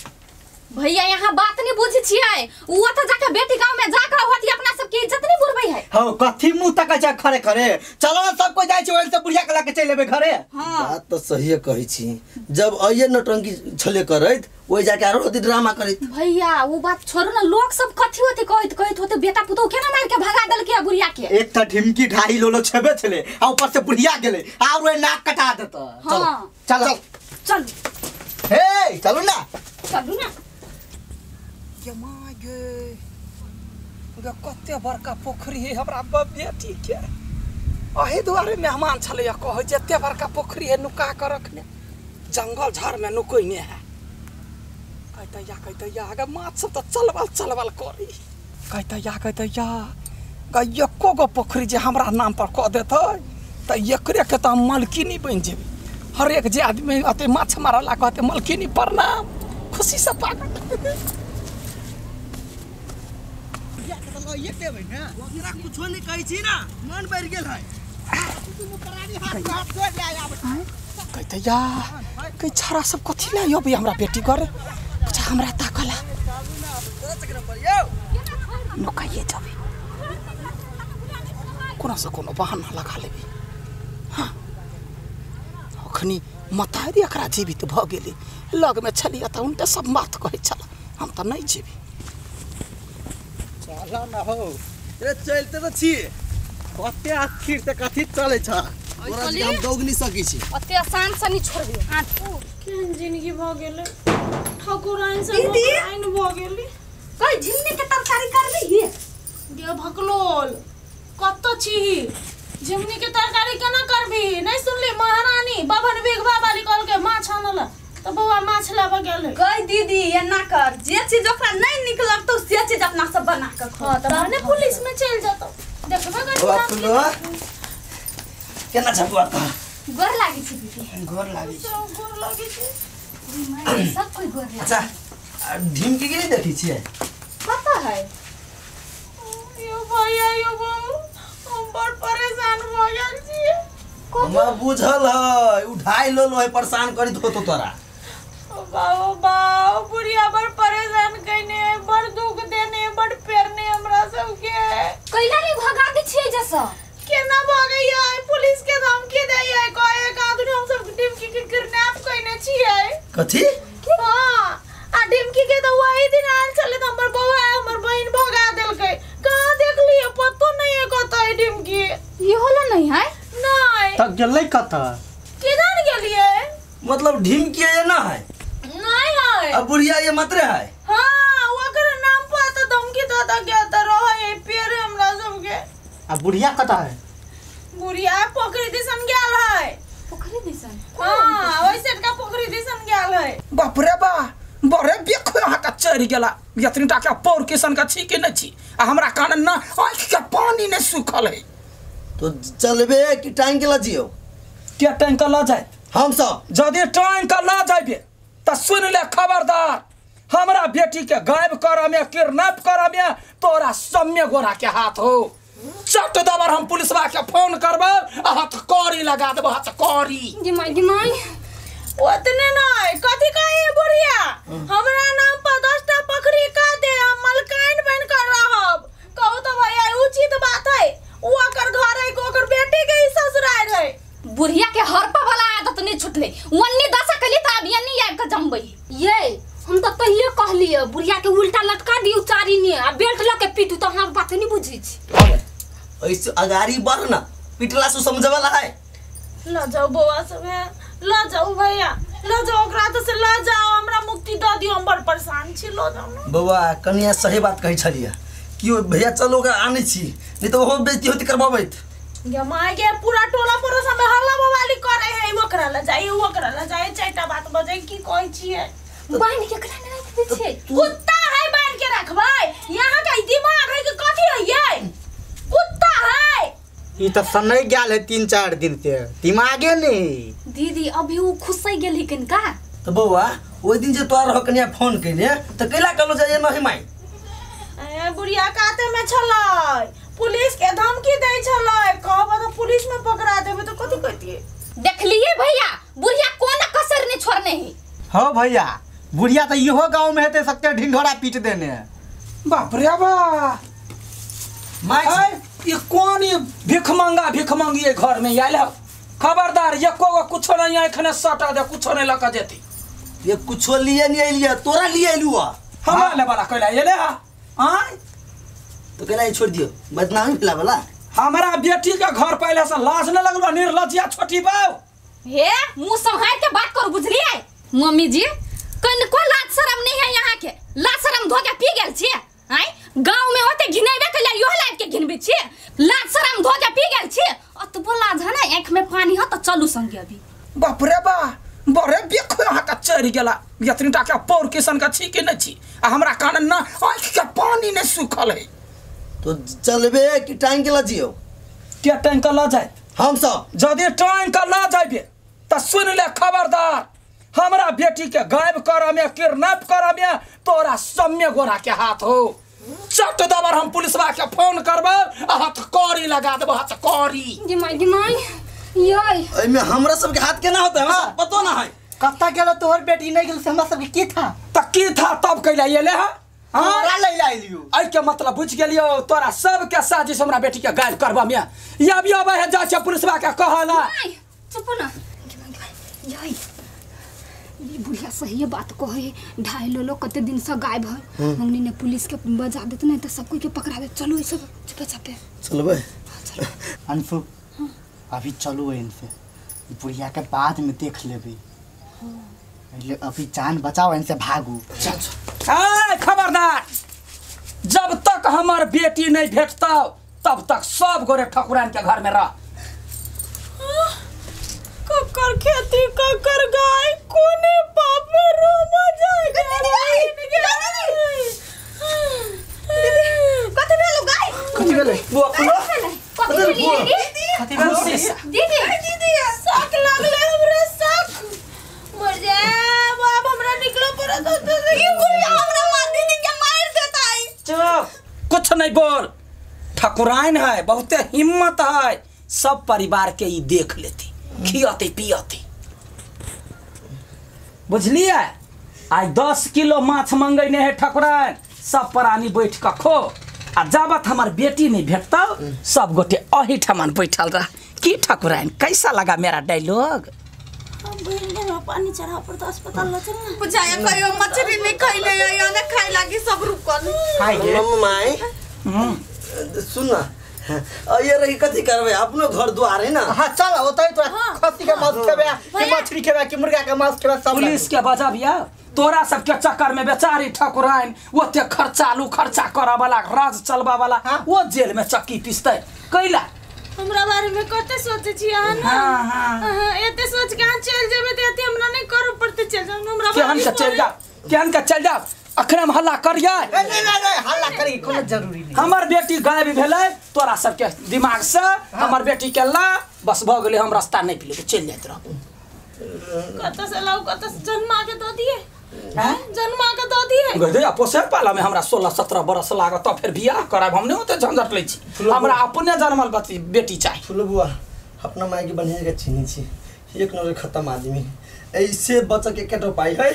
Speaker 2: भैया यहाँ बात नहीं बुझी छिए वो तो जाके बेटी गांव में जाकर होती अपना सबकी इज्जत नहीं बुरबई है
Speaker 4: हां कथी मुंह तक जा खरे खरे चलो ना सब कोई जाय छै ओल से बुढ़िया के लाके चल लेबे घरे
Speaker 3: बात तो सही है कहि छी जब आइए नटंकी छले करैत ओइ जाके आरो होती ड्रामा करैत
Speaker 2: भैया वो बात छोड़ ना लोग सब कथी होते कहत होते बेटा पुतो केना मार के भगा देल के बुढ़िया के
Speaker 4: एक त ढिमकी ढाई लोलो छबे छले आ ऊपर से बुढ़िया गेले और ओए नाक कटा देत चल चल
Speaker 2: चल
Speaker 4: हे चलो ना
Speaker 1: ये माय गे कते बड़का पोखरी है हमरा बेटी के अही दुआरे मेहमान छले कह जते बड़का पोखरी है नुका कर रखने जंगल झाड़ में नुकोइने है कहते या अगर माछ सब तो चलबल करी कहते या एको गो पोखरी जे हमरा नाम पर कह देते तो एकरे के तो मलकिनी बन जेबी हर एक जे आदमी अते माछ मारला कहते मलकिनी प्रणाम खुशी से पागल
Speaker 4: ये के भाई ना
Speaker 3: ओकरा कुछो नहीं कहै छी ना मन बढ़ गेल है
Speaker 1: कहते या कई छारा सब कथी ला योबे हमरा बेटी करे कुछ हमरा ताकला नुकाइए जाबे कोनो से कोनो बहाना लगा लेबे हां अखनी मतारी एकरा जीवित भ गेली लग में छलिया त उनटे सब माथ कहे छला हम त नहीं जेबी
Speaker 4: चला ना हो रे चलते तो छी कते आखिर से कथी चले छ
Speaker 3: तोरा जी हम दौग नहीं सकी छी
Speaker 2: अते आसान से नहीं छोड़ दे हां
Speaker 5: केहन जिंदगी भ गेले ठकुराइन से ठकुराइन भ गेली
Speaker 2: कई झिन्नी के तरकारी करबी ही
Speaker 5: गे भकलोल कत छी झिमनी के तरकारी केना करबी नहीं सुनली महारानी बाबन बेगवा वाली कल के माछ आनला तो बउआ माछ लाबा गेले
Speaker 7: कई दीदी ये ना कर जे चीज ओकरा नहीं निक लगतो से चीज अपना सब बना के खा
Speaker 5: त माने पुलिस में चल जातो देखबे कर
Speaker 3: बाप लो केना छपुआ त
Speaker 2: गोर लागी छी दीदी
Speaker 3: गोर लागी छी
Speaker 5: गोर लागी छी
Speaker 2: माय सब कोई गोर लागी
Speaker 3: अच्छा ढिमकी के नहीं देखी छी
Speaker 2: पता है
Speaker 5: यो भैया यो बहू हम बड़ परेशान भ गेल छी
Speaker 3: हमरा बुझल है उठाई लो है परेशान करी तो तोरा
Speaker 5: बाबा बुढ़िया बड़ परेशान कइने बड़ दुख देने बड़ पेरने हमरा सब के
Speaker 2: कैला नहीं भगा दे छी जैसा
Speaker 5: केना भगैया पुलिस के धमकी दैया कहे कादुन हम सब टिमकी के किडनैप कइने छियै
Speaker 3: कथी
Speaker 5: हां आ टिमकी के तो वही दिन आल चले त हमर बउआ हमर बहन भगा देलकै कहां देख लियो पतो नहीं है कतै टिमकी
Speaker 2: ये होला नहीं है
Speaker 5: नहीं
Speaker 4: तक गेलै कत
Speaker 5: किधर गेलिए
Speaker 3: मतलब ढिमकी ये ना है
Speaker 5: नहीं है
Speaker 3: अब बुढ़िया ये मात्र है
Speaker 5: हां ओकर नाम पर तो धमकी दादा गया त रहे पेड़ हमरा सब के
Speaker 4: आ बुढ़िया कत है
Speaker 5: बुढ़िया पोखरी दिसन गेल है
Speaker 2: पोखरी दिसन
Speaker 5: हां ओइ सेट का पोखरी दिसन गेल है
Speaker 1: बाप रे बा बड़े बेखो यहाँ का चढ़ गेला यतनी टाका पौर किसन का छी कि नहीं छी आ हमरा कान ना आँख के पानी नहीं सूखल है
Speaker 3: तो चलबे कि टाइम के लजियो
Speaker 1: क्या टाइम का ला जाए
Speaker 3: हम सब
Speaker 1: जदि टाइम का ला जाबे त सुन ले खबरदार हमरा बेटी के गायब कर में किडनैप कर में तोरा सम्य गोरा के हाथ हो चट दबर हम पुलिसवा के फोन करबे हाथ कौड़ी लगा देबो हाथ कौड़ी
Speaker 2: दिमाई
Speaker 5: ओतने नहीं कथी कहे बुढ़िया हमरा नाम पर 10टा पकड़ी का दे हम मलकाइन बन कर रहब कहू तो भैया उचित बात है वो कर
Speaker 2: छी।
Speaker 3: ऐसे अगाड़ी बढ़ ना पिटला से समझवाला है।
Speaker 5: ल जाओ बउआ सब है, ल जाओ भैया, ल जाओ ओकरा तो से ल जाओ, हमरा मुक्ति द दियो, हम बड़ परेशान छी, ल जाओ ना।
Speaker 3: बउआ कनिया सही बात कही छलिया कि भैया चलो ओकरा आने छी, नहीं तो वो बेइज्जती होती करबाबैत।
Speaker 5: ये माय के पूरा टोला पड़ोसा में हल्ला बवाली करे है, ओकरा ल जाई, ओकरा ल जाई, चारटा बात बजे की कहै छियै।
Speaker 2: बांध के करा नहीं रख दे छे।
Speaker 5: कुत्ता है बांध के रखबै, यहाँ का दिमाग है कि कथी है ये? कुत्ता है।
Speaker 4: ई त सनई गेल है 3-4 दिन से, दिमागे नहीं।
Speaker 2: दीदी अभी वो खुसै गेल है कनका।
Speaker 3: तो बउआ ओइ दिन जे तोरा कनिया फोन कइले त कैला कलो जाय नहीं माई?
Speaker 5: ए बुढ़िया काते में छलै, पुलिस के धमकी दै छलै, कहबो तो पुलिस में पकड़ा देबे तो कथी कहतिए?
Speaker 2: देख लिए भैया, बुढ़िया कोना कसर ने छोड़ने है।
Speaker 4: हाँ भैया, बुढ़िया तो इहो गांव में हेते सकते ढिंढोरा पीट देने।
Speaker 1: बाप रे बा
Speaker 3: माई
Speaker 1: ये कौन ये भिख मंगी ये घर में आयल है? खबरदार एको कुछ नहीं एखने सटा दे, कुछ नहीं लका जेती।
Speaker 3: ये कुछो लिए नहीं लिया, तोरा लिए लुआ
Speaker 1: हमारे ले वाला कैला ये ले आय
Speaker 3: तो कैला छोड़ दियो, बदनामी फैला वाला।
Speaker 1: हमारा बेटी के घर पहले से लाज न लगल, निर्लजिया छोटी बाऊ।
Speaker 2: हे मुंह संभाल के बात करो, बुझलिए मम्मी जी? कनको लाज शरम नहीं है यहाँ के, लाज शरम धो के पी गेल छी। आय गांव में होते घिनेबे के लिए यो लाज के घिनबे छी, लाज शरम धो के पी गेल छी। अतबो लाज है ना, आंख में पानी है तो चलू संगे अभी।
Speaker 1: बाप रे बा बड़े देखो यहाँ का चढ़ गेला, यतनीटा के पौर किसन का छी के नहीं छी, आ हमरा कान ना आंख के पानी नहीं सूखल है।
Speaker 3: तो चलबे कि टाइम के ला जियो?
Speaker 1: क्या टाइम का ला जाए?
Speaker 3: हम सब
Speaker 1: जदि टाइम का ला जाइबे तो सुन ले खबरदार, हमरा बेटी के गायब कर में, किडनैप कर में तोरा सम्य गोरा के हाथ हो। चट दबर हम पुलिसवा के फोन करबो, हाथ कौड़ी लगा देबो, हाथ कौड़ी।
Speaker 2: दिमाई यई
Speaker 3: एमे हमरा सब के हाथ केना होता है, हमरा पतो ना है।
Speaker 4: कत्ता गेलो तोहर बेटी नहीं गेल से हमरा सब के की था?
Speaker 1: त की था तब कैला ये ले हा?
Speaker 4: हमरा ले ला लियो।
Speaker 1: आई के मतलब बुझ गेलियो, तोरा सब के साजिश हमरा बेटी के गायब करबा में। या भी अब है जा के पुलिसवा के कहला।
Speaker 2: चुप ना यई, ये बुढ़िया सही बात कहे, ढाई लो कते दिन से गायब है, हमनी ने पुलिस के बजा देत नहीं तो सब कोई के पकड़ावे। चलो ई सब चुपे चापे
Speaker 3: चलबे
Speaker 4: अंशु, अभी चलो इनसे, बुढ़िया के बाद में देख लेबे। पहले अभी जान बचाओ, इनसे भागू।
Speaker 1: हां खबरदार, जब तक हमार बेटी नहीं भेटता तब तक सब गोरे ठकुरान के घर में रह।
Speaker 5: ककर खेती ककर गाय कोने पाप में रोमा जाएगा।
Speaker 7: कथी भेलो गाय?
Speaker 3: कथी गेले बुआ बुआ
Speaker 1: कथी भेल
Speaker 2: दीदी
Speaker 5: शक लगले हमरा, शक मर जाए बाप, हमरा निकलो परत तो
Speaker 7: ये बुढ़िया हमरा मार दीदी के मार देता है।
Speaker 1: चुप, कुछ नहीं बोल। ठकुराइन है, बहुते हिम्मत है, सब परिवार के ई देख लेती, खियाती पियाती। बुझलिए? आज 10 किलो माछ मंगैने है ठकुराइन, सब प्राणी बैठ के खो, आ जाबत हमार बेटी नहीं भेटता सब गोटे अही ठमन बैठल रह। की ठकुराइन कैसा लगा मेरा डायलॉग?
Speaker 5: पानी चढ़ा पर तो अस्पताल ल चलना।
Speaker 7: बुझाया कहियो मछली नहीं खइले या ना खाए लागी सब रुकल।
Speaker 4: खाइए
Speaker 3: माई सुन ना, ये रही कथी करबे, अपनो घर द्वार है ना।
Speaker 4: हां चल होतै तो खस्सी के मांस खेबे कि मछली खेबे कि मुर्गा के मांस खेबे, सब
Speaker 1: पुलिस के बजा बिया। तोरा सब के चक्कर में बेचारी ठकुराइन ओते खर्चा करा वाला, राज चलबा वाला वो जेल में चक्की पिसते कैला।
Speaker 5: हमरा बारे में कते सोचे छी अहाँ ना? हां एते सोच के चल जेबे त एते हमरा नहीं करू पड़ते, चल जाऊ हमरा
Speaker 1: केहन के चल जा, केहन के चल जा, अखने हम हल्ला करिए।
Speaker 4: नहीं हल्ला करी कोनो जरूरी नहीं।
Speaker 1: हमर बेटी गायब भेलै, तोरा सब के दिमाग से हमर बेटी के ला बस भ गेलै, हम रास्ता नहीं पिले चल जात रह।
Speaker 5: कत से लाऊ, कत से जन्मा के दो दिए, जन्मा के दो दिए।
Speaker 1: गदे पोसे पाला में हमरा 16-17 बरस लागत, फिर बियाह कराब, हम नहीं होते झंझट लै छी। हमरा अपने जन्मल बच्ची बेटी चाहिए।
Speaker 3: फुल बुआ अपना माई के बढ़िया के चिन्ही छी, एक नंबर खत्म आदमी, ऐसे बच्चा के केटो पाई है।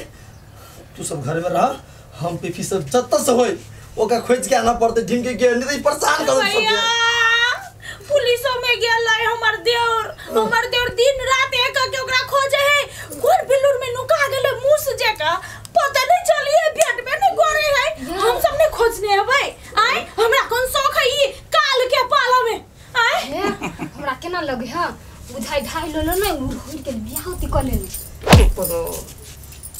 Speaker 3: तू सब घर में रह, हम पिफी सब जत से होय ओका खोज के आना पड़ते, ढिंके के नहीं तो परेशान कर
Speaker 5: भैया पुलिसो में गेल है हमर देवर दिन रात एक के ओकरा खोजे है, कोन बिल्लूर में नुका गेले मूस जेका, पता नहीं चलिए पेट में नहीं गोरे है, हम सब ने खोजने है भाई। आय हमरा कौन शौक है, ई का
Speaker 2: ना लगे हां बुझाई ढाई लो ना उड़ के बियाह होती कर लेने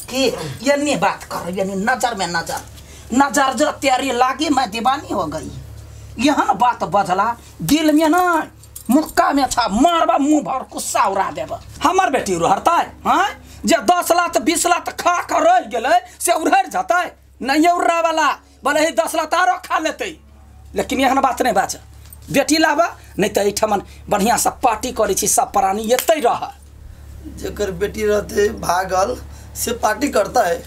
Speaker 1: कि ये नहीं बात कर ये नजर में नजर जो तेरी लागी मैं दीवानी हो गई यहाँ ना बात बदला दिल में ना मुक्का में था मारबा मुंह भर गुस्सा उड़ा देबा हमर बेटी रहता है हाँ जे 10 लाख 20 लाख खा कर रह गए से उड़र जाता है नहीं उड़ा वाला बोले ही 10 लाख आरो खा लेते लेकिन यहाँ बात नहीं बात बेटी लाबा नहीं तो ठमन बढ़िया से पार्टी करे छी सब प्राणी एते रह
Speaker 3: जेकर बेटी रहते भागल से पार्टी करता है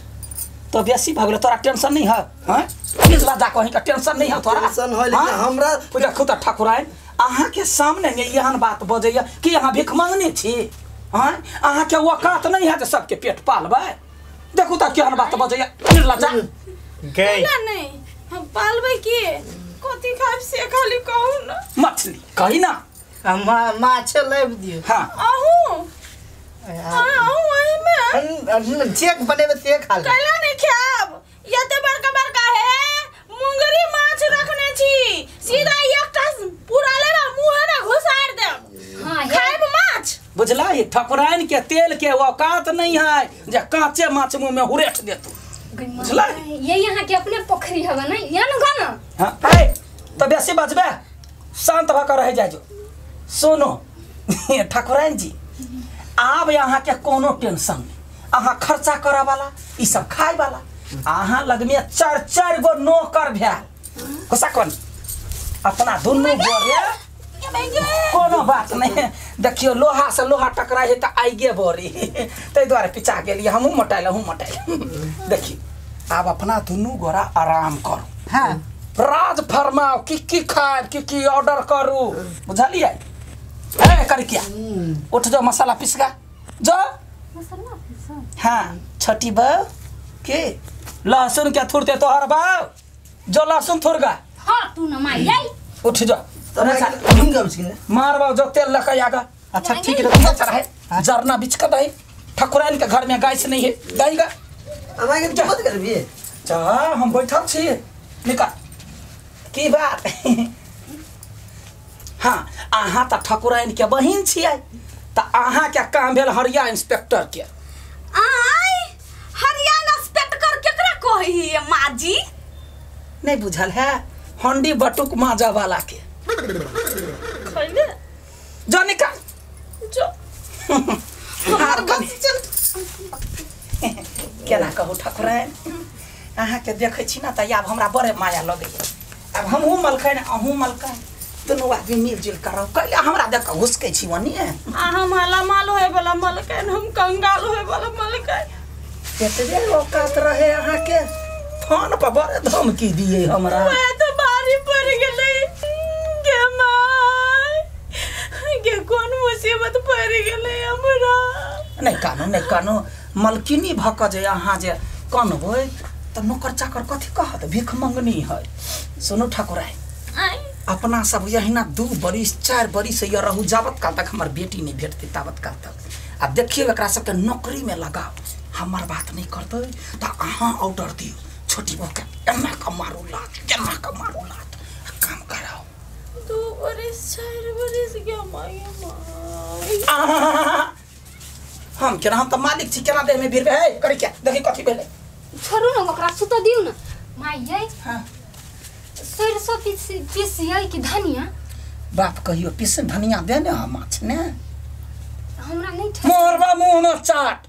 Speaker 1: तो बेसी भगले तोरा टेंशन नहीं है हैं पिछला जा कहीं का टेंशन नहीं है तोरा
Speaker 3: टेंशन है लेकिन हमरा
Speaker 1: देखो त ठाकुराइन अहाँ के सामने में यहन बात बजैया कि अहाँ भिख मांगने छी हैं अहाँ के औकात नहीं है जे सबके पेट पालबै देखो त केहन बात बजैया पिछला जा
Speaker 5: गई नहीं हम पालबै के कथि खाब से खाली कहू ना
Speaker 1: मछली कही ना
Speaker 8: माछ लेब दियो
Speaker 1: हां
Speaker 5: आहू वही में
Speaker 8: चेक बनेबे से खा ले
Speaker 5: कैला नहीं खाब यते बड़का है मुंगरी माछ रखने छी सीधा एकटा पूरा लेबा मुंह ना घुसार दे
Speaker 2: हां
Speaker 5: खाब माछ
Speaker 1: बुझला ये ठकुराइन के तेल के औकात नहीं है जे कांचे माछ मुंह में हुरेट देतू बुझला
Speaker 2: ये यहाँ के अपने पोखरी हवा ना या न गाना
Speaker 1: हां ए तो बेसी बजबे शांत होकर रह जाजो सुनो ठाकुराइन जी आब यहाँ के कोनो टेंशन नहीं अहाँ खर्चा करे वाला ई सब खाए वाला अहाँ लग में 4 गो नौकर भेल कोसा कोन अपना दुनू गोरे कोनो बात नहीं देखियो लोहा से लोहा टकराई है त आइगे बोरी तै द्वारे पिचा गेलिए हमहू मोटाइल देखिए अब अपना दुनू गोरा आराम करो
Speaker 8: हां
Speaker 1: राज फरमाओ की खाए की ऑर्डर करू बुझलिए ए कर क्या उठ जाओ मसाला पिसगा जो
Speaker 2: मसाला पिसा
Speaker 1: हां छोटी बाऊ के लहसुन क्या थुरते तोहर बाऊ जो लहसुन थुरगा
Speaker 2: हां तू न माई जाई
Speaker 1: उठ जा
Speaker 3: हम कब छिने
Speaker 1: मार बाऊ जो तेल लका आगा अच्छा ठीक है तो अच्छा है जरना बिच का दही ठकुराइन के घर में गाय नहीं है गाय का
Speaker 3: हमरा के मत करबी
Speaker 1: जा हम बैठल छी निकाल की बात हाँ अहाँ त ठकुराइन के बहिन छियै त अहाँ के काम भेल हरिया इंस्पेक्टर के
Speaker 7: आई हरिया इंस्पेक्टर केकरा कही है माजी
Speaker 1: नहीं बुझल है हंडी बटुक माजा वाला के
Speaker 5: खैले
Speaker 1: जो निकाल
Speaker 5: जो
Speaker 1: हार बस चल केना कहू ठकुराइन अहाँ के देखै छी ना त आब हमरा बड़े माया लगैया अब हमहू मलखैन अहू मलखैन दुनू आदमी मिलजुल करो कैला हमरा देख के घुसकै छी वनी
Speaker 5: हम हाला माल होए वाला मलकैन हम कंगाल होए वाला मलकैन
Speaker 1: केतरे औकात रहे अहाँ के फोन पर बड़े धमकी दिए हमरा
Speaker 5: मैं तो बारी पड़ गेलै के माय के कोन मुसीबत पड़ गेलै हमरा
Speaker 1: नहीं कानो मलकिनी भक जे अहाँ जे कनबै त नौकर चाकर कथी कहत भीख मंगनी है सुनो ठाकुराइन अपना सब यहिना 2 बरिस 4 बरिस से रहू जावत काल तक हमर बेटी नहीं भेटते तावत काल तक अब देखिए एकरा सबके नौकरी में लगाओ हमर बात नहीं करते त अहाँ ऑर्डर दियो छोटी बहू के एना का मारू लात काम कराओ
Speaker 5: 2 बरिस 4 बरिस के माय
Speaker 1: हम केना हम त मालिक छी केना देह में भीड़ है करी क्या देखि कथी भेले
Speaker 2: छोड़ू न ओकरा सुत दिउ न माई जाई
Speaker 1: हां
Speaker 2: सरसों पीसिए कि धनिया
Speaker 1: बाप कहियो पीस धनिया दे ने माछ ने
Speaker 2: हमरा नहीं
Speaker 1: मोरबा मुंह में चाट